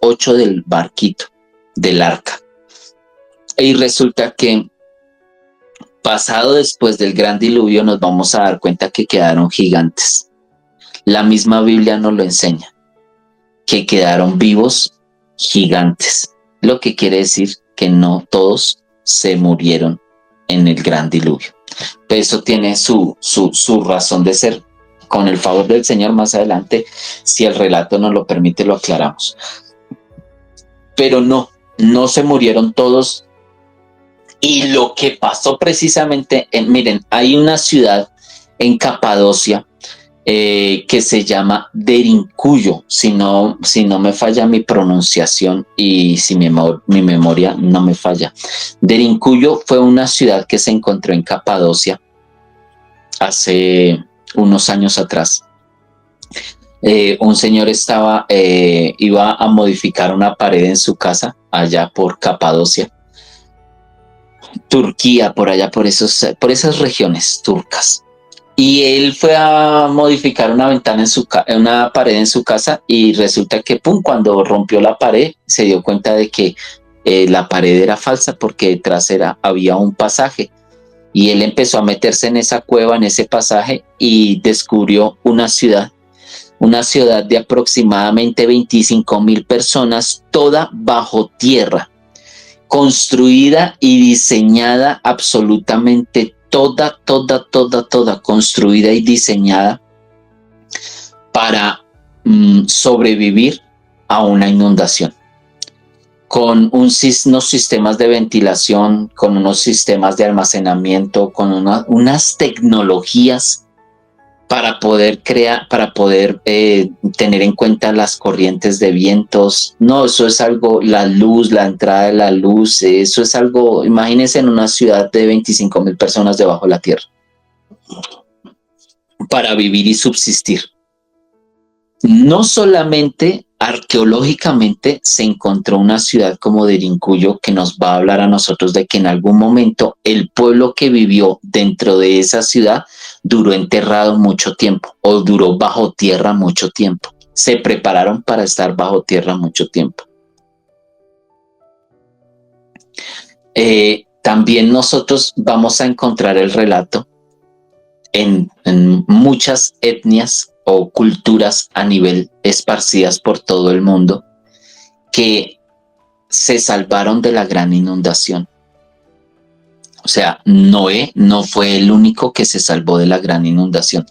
8 del barquito, del arca? Y resulta que pasado después del gran diluvio nos vamos a dar cuenta que quedaron gigantes. La misma Biblia nos lo enseña, que quedaron vivos gigantes, lo que quiere decir que no todos se murieron en el gran diluvio. Pero eso tiene su razón de ser. Con el favor del Señor, más adelante, si el relato nos lo permite, lo aclaramos. Pero no se murieron todos. Y lo que pasó precisamente, miren, hay una ciudad en Capadocia que se llama Derinkuyu, si no me falla mi pronunciación y si mi memoria no me falla. Derinkuyu fue una ciudad que se encontró en Capadocia hace unos años atrás. Un señor iba a modificar una pared en su casa allá por Capadocia, Turquía, por allá, por esas regiones turcas. Y él fue a modificar una ventana una pared en su casa, y resulta que cuando rompió la pared se dio cuenta de que la pared era falsa, porque detrás había un pasaje, y él empezó a meterse en esa cueva, en ese pasaje, y descubrió una ciudad de aproximadamente 25,000 personas, toda bajo tierra, construida y diseñada absolutamente toda construida y diseñada para sobrevivir a una inundación, con unos sistemas de ventilación, con unos sistemas de almacenamiento, con unas tecnologías para poder tener en cuenta las corrientes de vientos. No, eso es algo, la luz, la entrada de la luz, eso es algo, imagínense, en una ciudad de 25,000 personas debajo de la tierra, para vivir y subsistir. No solamente arqueológicamente se encontró una ciudad como Derinkuyu, que nos va a hablar a nosotros de que en algún momento el pueblo que vivió dentro de esa ciudad duró enterrado mucho tiempo, o duró bajo tierra mucho tiempo. Se prepararon para estar bajo tierra mucho tiempo. También nosotros vamos a encontrar el relato en muchas etnias o culturas a nivel esparcidas por todo el mundo, que se salvaron de la gran inundación. O sea, Noé no fue el único que se salvó de la gran inundación.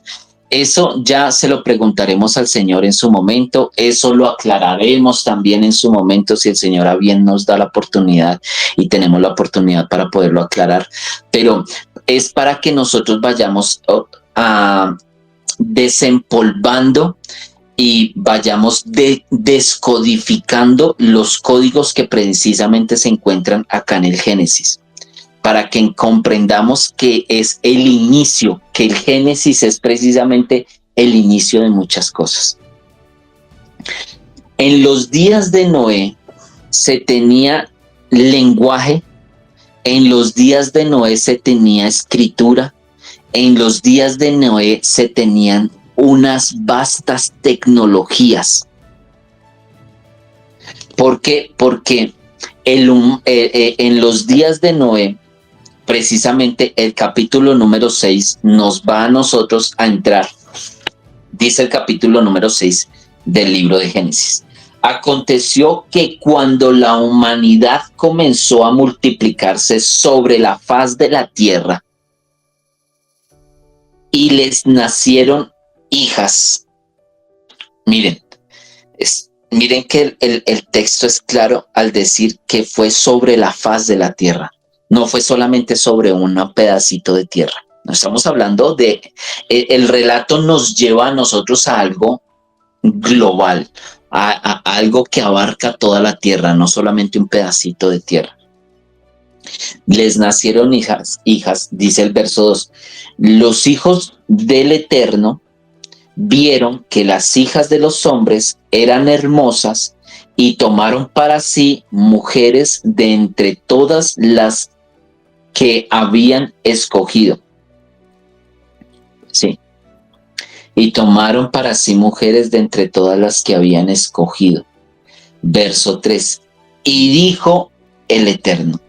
Eso ya se lo preguntaremos al Señor en su momento, eso lo aclararemos también en su momento, si el Señor a bien nos da la oportunidad y tenemos la oportunidad para poderlo aclarar. Pero es para que nosotros vayamos desempolvando y vayamos descodificando los códigos que precisamente se encuentran acá en el Génesis, para que comprendamos que es el inicio, que el Génesis es precisamente el inicio de muchas cosas. En los días de Noé se tenía lenguaje, en los días de Noé se tenía escritura, en los días de Noé se tenían unas vastas tecnologías. ¿Por qué? Porque en los días de Noé, precisamente el capítulo número 6 nos va a nosotros a entrar. Dice el capítulo número 6 del libro de Génesis: aconteció que cuando la humanidad comenzó a multiplicarse sobre la faz de la tierra, y les nacieron hijas. Miren, miren que el texto es claro al decir que fue sobre la faz de la tierra. No fue solamente sobre un pedacito de tierra. No estamos hablando de... El relato nos lleva a nosotros a algo global, a algo que abarca toda la tierra, no solamente un pedacito de tierra. Les nacieron hijas, dice el verso 2. Los hijos del Eterno vieron que las hijas de los hombres eran hermosas y tomaron para sí mujeres de entre todas las que habían escogido. Sí. Y tomaron para sí mujeres de entre todas las que habían escogido. Verso 3. Y dijo el Eterno: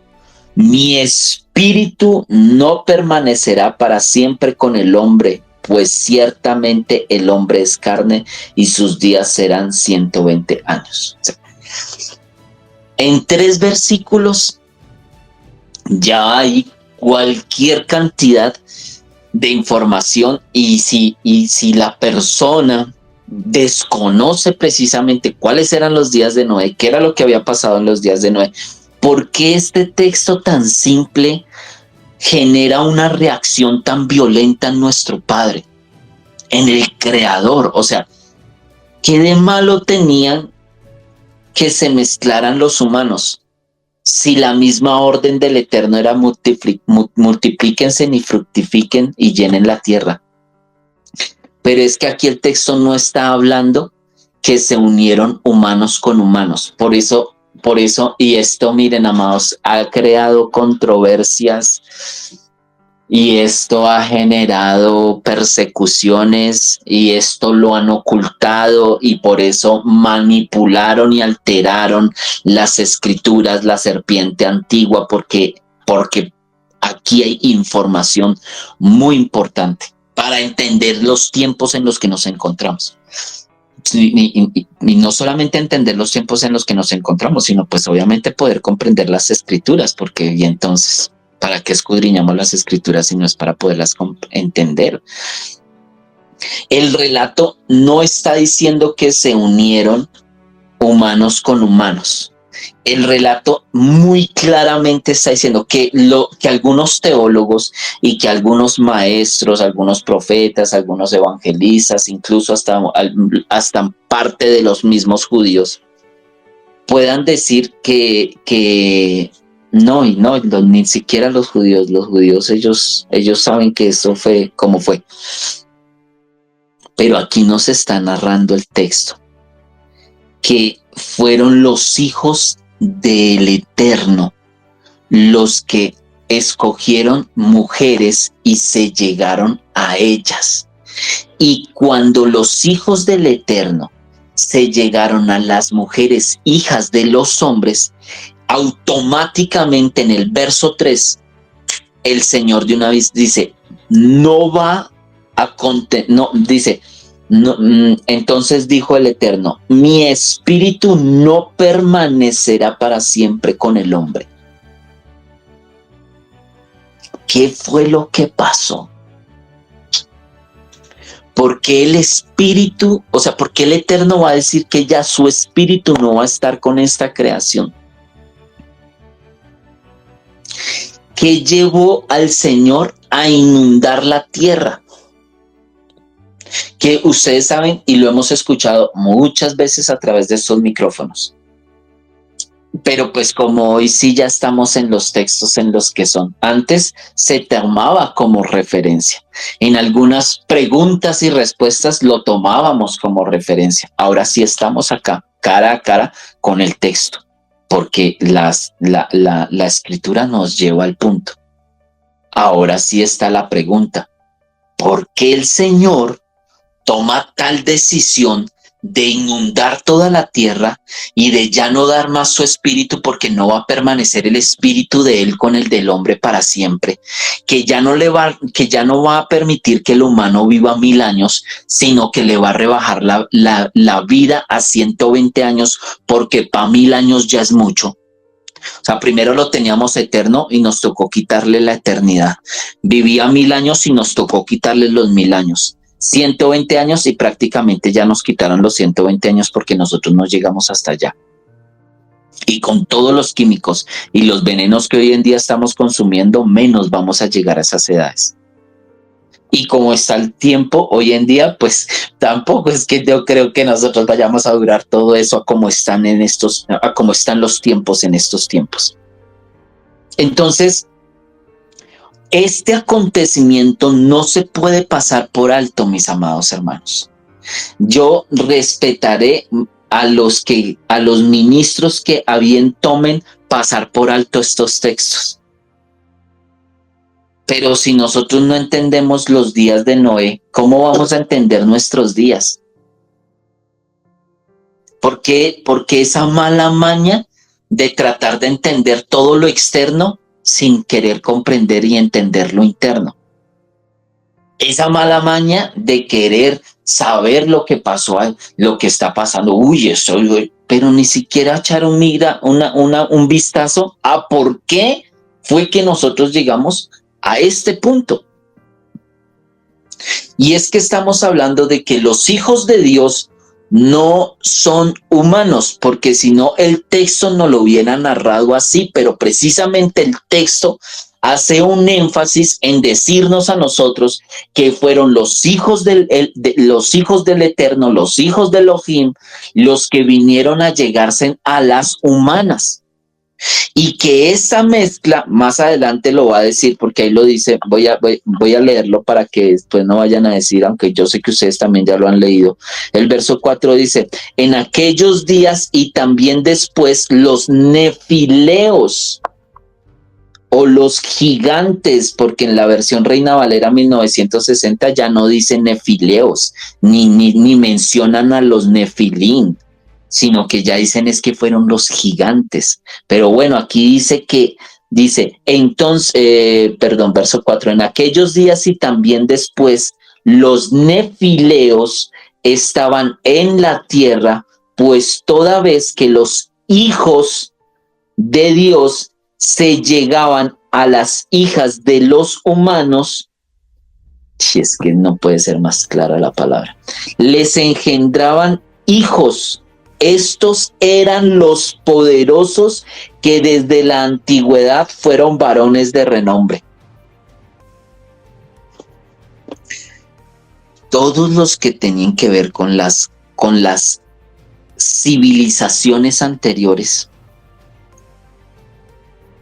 mi espíritu no permanecerá para siempre con el hombre, pues ciertamente el hombre es carne y sus días serán 120 años. En 3 versículos ya hay cualquier cantidad de información, y si la persona desconoce precisamente cuáles eran los días de Noé, qué era lo que había pasado en los días de Noé, ¿por qué este texto tan simple genera una reacción tan violenta en nuestro Padre, en el Creador? O sea, ¿qué de malo tenían que se mezclaran los humanos? Si la misma orden del Eterno era multiplíquense y fructifiquen y llenen la tierra. Pero es que aquí el texto no está hablando que se unieron humanos con humanos. Por eso, y esto, miren, amados, ha creado controversias y esto ha generado persecuciones y esto lo han ocultado, y por eso manipularon y alteraron las escrituras, la serpiente antigua, porque aquí hay información muy importante para entender los tiempos en los que nos encontramos. Y no solamente entender los tiempos en los que nos encontramos, sino pues obviamente poder comprender las escrituras, porque y entonces, ¿para qué escudriñamos las escrituras si no es para poderlas entender? El relato no está diciendo que se unieron humanos con humanos. El relato muy claramente está diciendo que algunos teólogos y que algunos maestros, algunos profetas, algunos evangelistas, incluso hasta parte de los mismos judíos, puedan decir que no, ni siquiera los judíos ellos saben que eso fue como fue. Pero aquí nos está narrando el texto que fueron los hijos del Eterno los que escogieron mujeres y se llegaron a ellas. Y cuando los hijos del Eterno se llegaron a las mujeres hijas de los hombres, automáticamente en el verso 3, el Señor de una vez dice, entonces dijo el Eterno, mi espíritu no permanecerá para siempre con el hombre. ¿Qué fue lo que pasó? ¿Por qué el espíritu, por qué el Eterno va a decir que ya su espíritu no va a estar con esta creación? ¿Qué llevó al Señor a inundar la tierra? Que ustedes saben y lo hemos escuchado muchas veces a través de estos micrófonos. Pero pues como hoy sí ya estamos en los textos en los que son. Antes se tomaba como referencia. En algunas preguntas y respuestas lo tomábamos como referencia. Ahora sí estamos acá, cara a cara con el texto. Porque la escritura nos lleva al punto. Ahora sí está la pregunta. ¿Por qué el Señor toma tal decisión de inundar toda la tierra y de ya no dar más su espíritu, porque no va a permanecer el espíritu de él con el del hombre para siempre, que ya no va a permitir que el humano viva 1000 años, sino que le va a rebajar la vida a 120 años, porque para 1000 años ya es mucho? O sea, primero lo teníamos eterno y nos tocó quitarle la eternidad. Vivía 1000 años y nos tocó quitarle los 1000 años. 120 años y prácticamente ya nos quitaron los 120 años porque nosotros no llegamos hasta allá. Y con todos los químicos y los venenos que hoy en día estamos consumiendo, menos vamos a llegar a esas edades. Y como está el tiempo hoy en día, pues tampoco es que yo creo que nosotros vayamos a durar todo eso a como están a como están los tiempos en estos tiempos. Entonces, este acontecimiento no se puede pasar por alto, mis amados hermanos. Yo respetaré a los ministros que a bien tomen pasar por alto estos textos. Pero si nosotros no entendemos los días de Noé, ¿cómo vamos a entender nuestros días? ¿Por qué esa mala maña de tratar de entender todo lo externo sin querer comprender y entender lo interno? Esa mala maña de querer saber lo que pasó, lo que está pasando. Pero ni siquiera echar un vistazo a por qué fue que nosotros llegamos a este punto. Y es que estamos hablando de que los hijos de Dios no son humanos, porque si no el texto no lo hubiera narrado así, pero precisamente el texto hace un énfasis en decirnos a nosotros que fueron los hijos del Eterno, los hijos de Elohim, los que vinieron a llegarse a las humanas. Y que esa mezcla, más adelante lo va a decir, porque ahí lo dice, voy a leerlo para que después no vayan a decir, aunque yo sé que ustedes también ya lo han leído. El verso 4 dice, en aquellos días y también después los nefileos, o los gigantes, porque en la versión Reina Valera 1960 ya no dice nefileos, ni mencionan a los nefilín, sino que ya dicen es que fueron los gigantes. Pero bueno, aquí dice, entonces, verso 4, en aquellos días y también después, los nefileos estaban en la tierra, pues toda vez que los hijos de Dios se llegaban a las hijas de los humanos, si es que no puede ser más clara la palabra, les engendraban hijos. Estos eran los poderosos que desde la antigüedad fueron varones de renombre. Todos los que tenían que ver con las civilizaciones anteriores.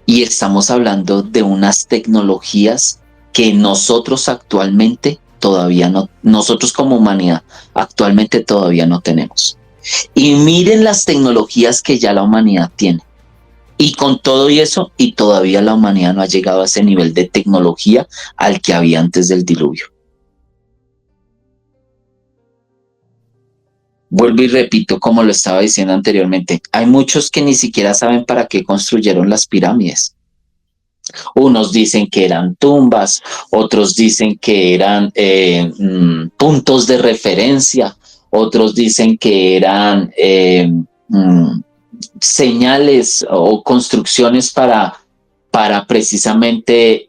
Y estamos hablando de unas tecnologías que nosotros actualmente todavía no, nosotros como humanidad actualmente todavía no tenemos. Y miren las tecnologías que ya la humanidad tiene. Y con todo y eso, y todavía la humanidad no ha llegado a ese nivel de tecnología al que había antes del diluvio. Vuelvo y repito, como lo estaba diciendo anteriormente, hay muchos que ni siquiera saben para qué construyeron las pirámides. Unos dicen que eran tumbas, otros dicen que eran puntos de referencia, otros dicen que eran señales o construcciones para precisamente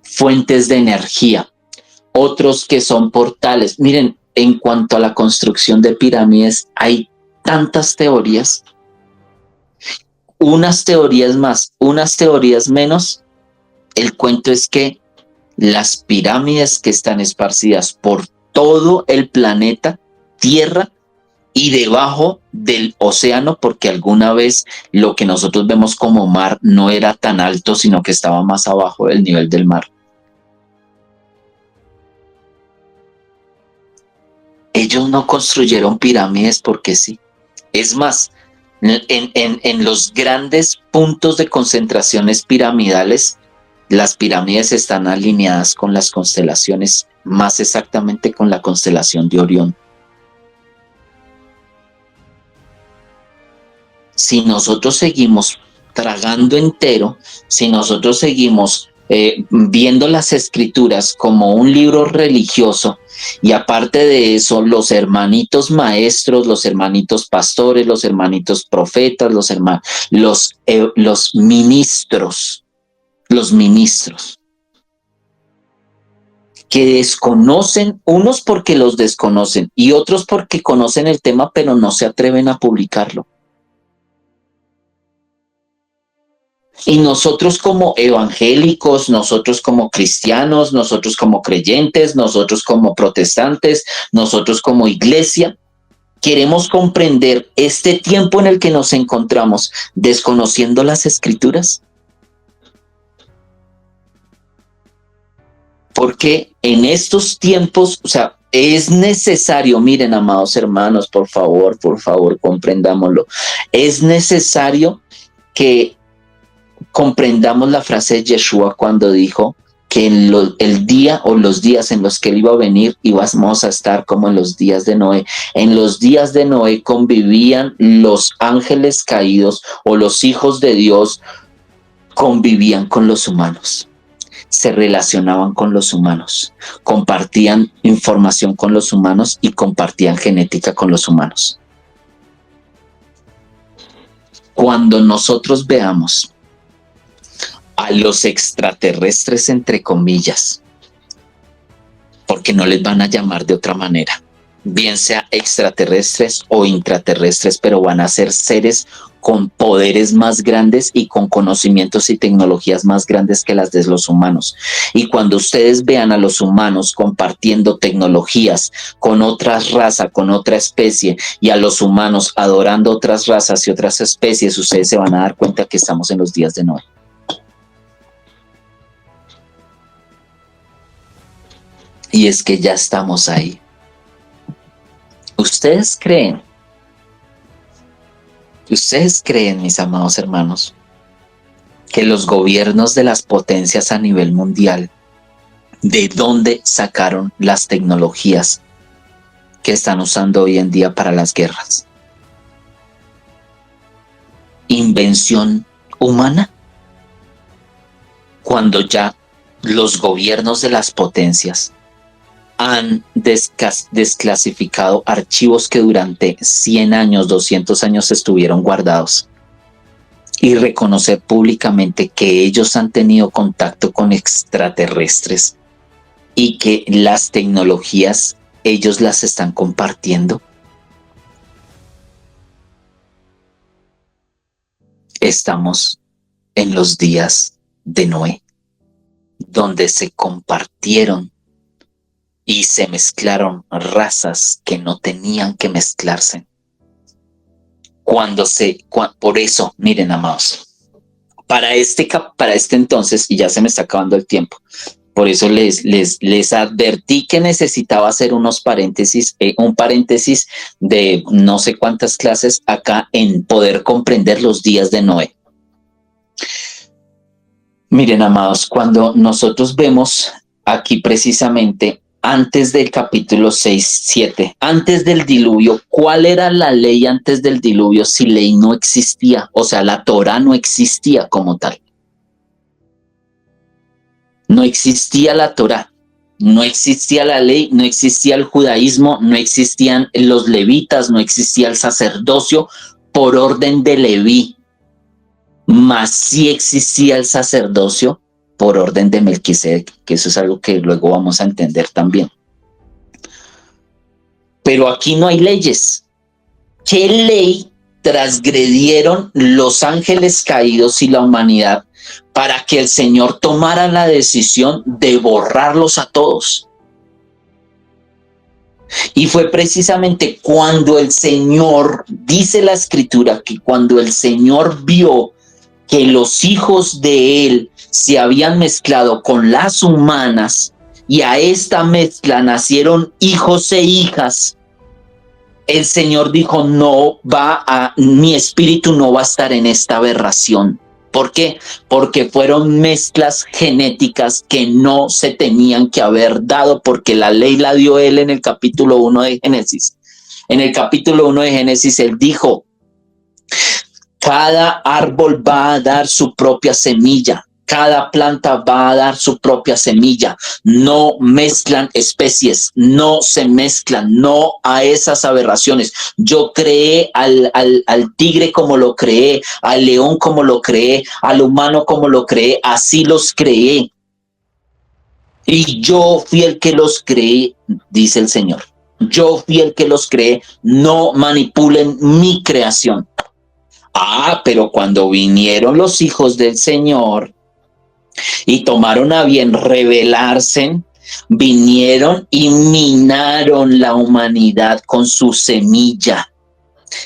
fuentes de energía. Otros que son portales. Miren, en cuanto a la construcción de pirámides, hay tantas teorías, unas teorías más, unas teorías menos. El cuento es que las pirámides que están esparcidas por todo el planeta Tierra y debajo del océano, porque alguna vez lo que nosotros vemos como mar no era tan alto, sino que estaba más abajo del nivel del mar. Ellos no construyeron pirámides porque sí. Es más, en los grandes puntos de concentraciones piramidales, las pirámides están alineadas con las constelaciones, más exactamente con la constelación de Orión. Si nosotros seguimos tragando entero, si nosotros seguimos viendo las escrituras como un libro religioso, y aparte de eso, los hermanitos maestros, los hermanitos pastores, los hermanitos profetas, los ministros, que desconocen, unos porque los desconocen y otros porque conocen el tema pero no se atreven a publicarlo. Y nosotros como evangélicos, nosotros como cristianos, nosotros como creyentes, nosotros como protestantes, nosotros como iglesia, queremos comprender este tiempo en el que nos encontramos desconociendo las escrituras. Porque en estos tiempos, o sea, es necesario, miren, amados hermanos, por favor, comprendámoslo. Es necesario que comprendamos la frase de Yeshua cuando dijo que el día o los días en los que él iba a venir íbamos a estar como en los días de Noé. En los días de Noé convivían los ángeles caídos o los hijos de Dios, convivían con los humanos, se relacionaban con los humanos, compartían información con los humanos y compartían genética con los humanos. Cuando nosotros veamos a los extraterrestres, entre comillas, porque no les van a llamar de otra manera, bien sea extraterrestres o intraterrestres, pero van a ser seres con poderes más grandes y con conocimientos y tecnologías más grandes que las de los humanos. Y cuando ustedes vean a los humanos compartiendo tecnologías con otras razas, con otra especie, y a los humanos adorando otras razas y otras especies, ustedes se van a dar cuenta que estamos en los días de Noé. Y es que ya estamos ahí. ¿Ustedes creen, mis amados hermanos, que los gobiernos de las potencias a nivel mundial, de dónde sacaron las tecnologías que están usando hoy en día para las guerras? ¿Invención humana? Cuando ya los gobiernos de las potencias han desclasificado archivos que durante 100 años, 200 años estuvieron guardados, y reconocer públicamente que ellos han tenido contacto con extraterrestres y que las tecnologías ellos las están compartiendo. Estamos en los días de Noé, donde se compartieron y se mezclaron razas que no tenían que mezclarse. Por eso, miren, amados, para este entonces, y ya se me está acabando el tiempo, por eso les advertí que necesitaba hacer un paréntesis de no sé cuántas clases acá en poder comprender los días de Noé. Miren, amados, cuando nosotros vemos aquí precisamente antes del capítulo 6, 7, antes del diluvio, ¿cuál era la ley antes del diluvio si ley no existía? O sea, la Torá no existía como tal. No existía la Torá, no existía la ley, no existía el judaísmo, no existían los levitas, no existía el sacerdocio por orden de Leví, mas sí existía el sacerdocio por orden de Melquisedec, que eso es algo que luego vamos a entender también. Pero aquí no hay leyes. ¿Qué ley transgredieron los ángeles caídos y la humanidad para que el Señor tomara la decisión de borrarlos a todos? Y fue precisamente cuando el Señor, dice la Escritura, que cuando el Señor vio que los hijos de él se habían mezclado con las humanas y a esta mezcla nacieron hijos e hijas, el Señor dijo, mi espíritu no va a estar en esta aberración. ¿Por qué? Porque fueron mezclas genéticas que no se tenían que haber dado, porque la ley la dio él en el capítulo 1 de Génesis. En el capítulo 1 de Génesis él dijo, cada árbol va a dar su propia semilla. Cada planta va a dar su propia semilla. No mezclan especies, no se mezclan, no a esas aberraciones. Yo creé al tigre como lo creé, al león como lo creé, al humano como lo creé, así los creé. Y yo fui el que los creé, dice el Señor. Yo fui el que los creé, no manipulen mi creación. Pero cuando vinieron los hijos del Señor y tomaron a bien rebelarse, vinieron y minaron la humanidad con su semilla.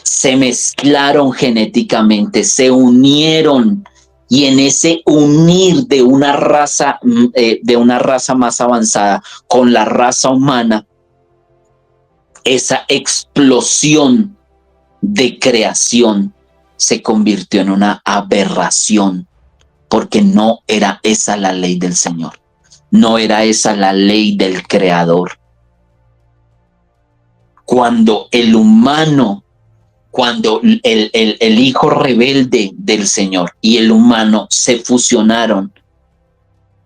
Se mezclaron genéticamente, se unieron, y en ese unir de una raza más avanzada con la raza humana, esa explosión de creación se convirtió en una aberración, porque no era esa la ley del Señor, no era esa la ley del Creador. Cuando el humano, cuando el hijo rebelde del Señor y el humano se fusionaron,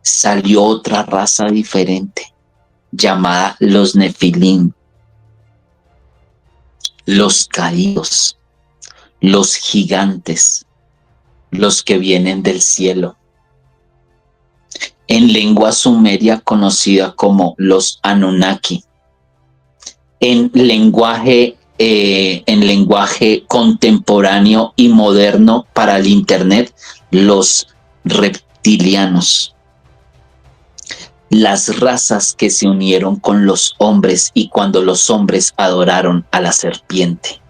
salió otra raza diferente llamada los Nefilim, los caídos, los gigantes, los que vienen del cielo. En lengua sumeria conocida como los Anunnaki. En lenguaje contemporáneo y moderno para el Internet, los reptilianos. Las razas que se unieron con los hombres y cuando los hombres adoraron a la serpiente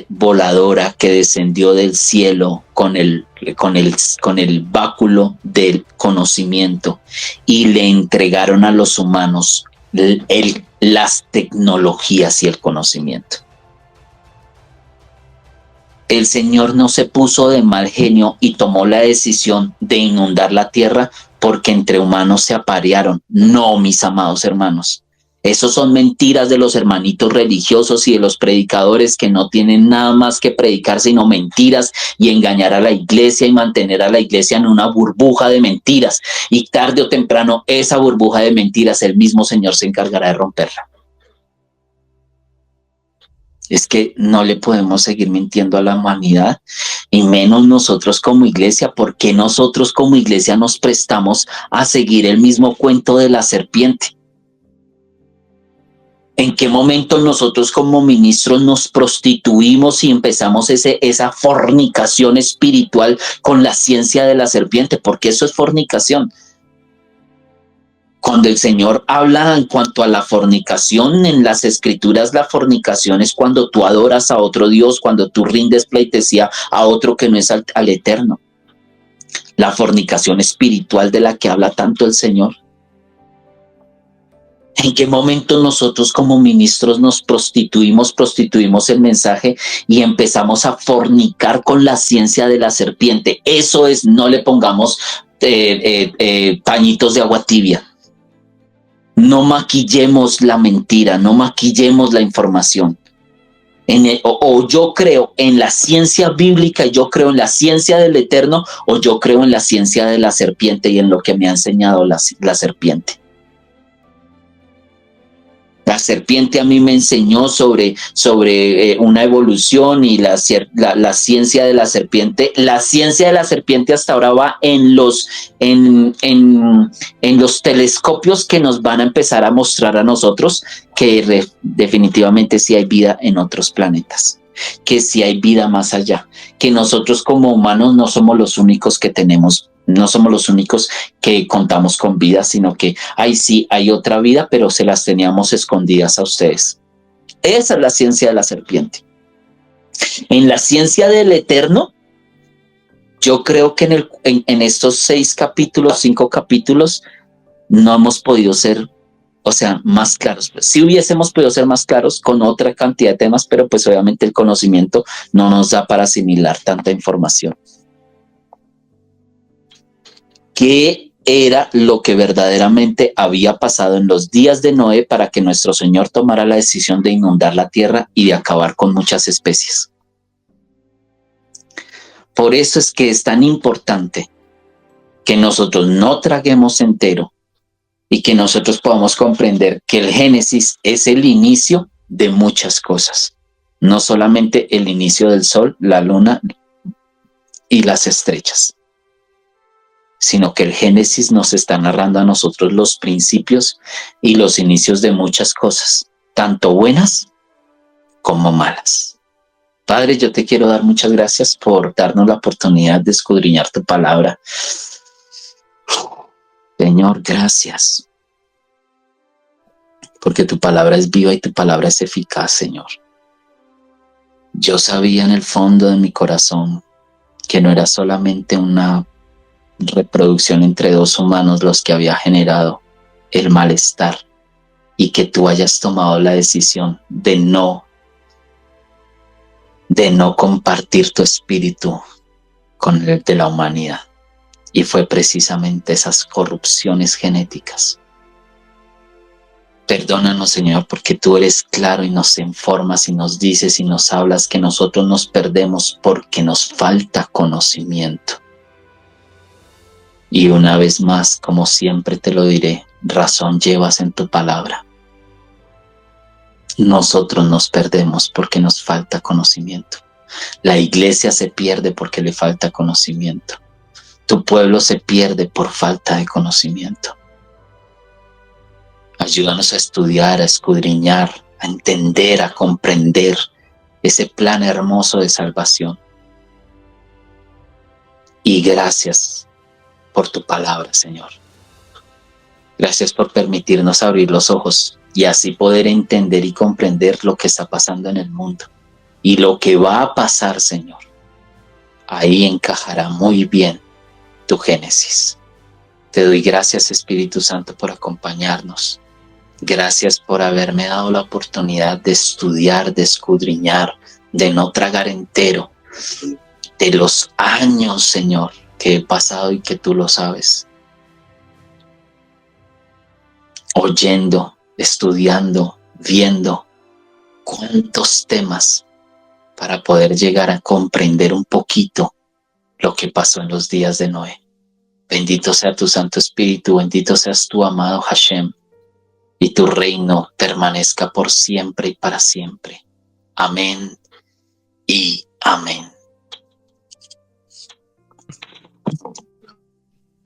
voladora que descendió del cielo con el báculo del conocimiento, y le entregaron a los humanos las tecnologías y el conocimiento. El Señor no se puso de mal genio y tomó la decisión de inundar la tierra porque entre humanos se aparearon. No, mis amados hermanos. Esos son mentiras de los hermanitos religiosos y de los predicadores que no tienen nada más que predicar sino mentiras y engañar a la iglesia y mantener a la iglesia en una burbuja de mentiras. Y tarde o temprano esa burbuja de mentiras el mismo Señor se encargará de romperla. Es que no le podemos seguir mintiendo a la humanidad, y menos nosotros como iglesia, porque nosotros como iglesia nos prestamos a seguir el mismo cuento de la serpiente. ¿En qué momento nosotros como ministros nos prostituimos y empezamos esa fornicación espiritual con la ciencia de la serpiente? Porque eso es fornicación. Cuando el Señor habla en cuanto a la fornicación en las Escrituras, la fornicación es cuando tú adoras a otro Dios, cuando tú rindes pleitesía a otro que no es al Eterno. La fornicación espiritual de la que habla tanto el Señor. ¿En qué momento nosotros como ministros nos prostituimos el mensaje y empezamos a fornicar con la ciencia de la serpiente? Eso es, no le pongamos pañitos de agua tibia. No maquillemos la mentira, no maquillemos la información. O yo creo en la ciencia bíblica, yo creo en la ciencia del Eterno, o yo creo en la ciencia de la serpiente y en lo que me ha enseñado la serpiente. La serpiente a mí me enseñó sobre una evolución y la ciencia de la serpiente. La ciencia de la serpiente hasta ahora va en los telescopios que nos van a empezar a mostrar a nosotros que definitivamente sí hay vida en otros planetas, que sí hay vida más allá, que nosotros como humanos no somos los únicos que tenemos. No somos los únicos que contamos con vida, sino que sí hay otra vida, pero se las teníamos escondidas a ustedes. Esa es la ciencia de la serpiente. En la ciencia del Eterno, yo creo que en estos 5 capítulos, no hemos podido ser, más claros. Sí hubiésemos podido ser más claros con otra cantidad de temas, pero pues obviamente el conocimiento no nos da para asimilar tanta información. ¿Qué era lo que verdaderamente había pasado en los días de Noé para que nuestro Señor tomara la decisión de inundar la tierra y de acabar con muchas especies? Por eso es que es tan importante que nosotros no traguemos entero y que nosotros podamos comprender que el Génesis es el inicio de muchas cosas. No solamente el inicio del sol, la luna y las estrellas, sino que el Génesis nos está narrando a nosotros los principios y los inicios de muchas cosas, tanto buenas como malas. Padre, yo te quiero dar muchas gracias por darnos la oportunidad de escudriñar tu palabra. Señor, gracias, porque tu palabra es viva y tu palabra es eficaz, Señor. Yo sabía en el fondo de mi corazón que no era solamente una reproducción entre dos humanos los que había generado el malestar y que tú hayas tomado la decisión de no compartir tu espíritu con el de la humanidad. Y fue precisamente esas corrupciones genéticas. Perdónanos, Señor, porque tú eres claro y nos informas y nos dices y nos hablas que nosotros nos perdemos porque nos falta conocimiento. Y una vez más, como siempre te lo diré, razón llevas en tu palabra. Nosotros nos perdemos porque nos falta conocimiento. La iglesia se pierde porque le falta conocimiento. Tu pueblo se pierde por falta de conocimiento. Ayúdanos a estudiar, a escudriñar, a entender, a comprender ese plan hermoso de salvación. Y gracias por tu palabra, Señor. Gracias por permitirnos abrir los ojos y así poder entender y comprender lo que está pasando en el mundo. Y lo que va a pasar, Señor, ahí encajará muy bien tu Génesis. Te doy gracias, Espíritu Santo, por acompañarnos. Gracias por haberme dado la oportunidad de estudiar, de escudriñar, de no tragar entero, de los años, Señor, que he pasado y que tú lo sabes. Oyendo, estudiando, viendo cuántos temas para poder llegar a comprender un poquito lo que pasó en los días de Noé. Bendito sea tu Santo Espíritu, bendito seas tu amado Hashem, y tu reino permanezca por siempre y para siempre. Amén y amén.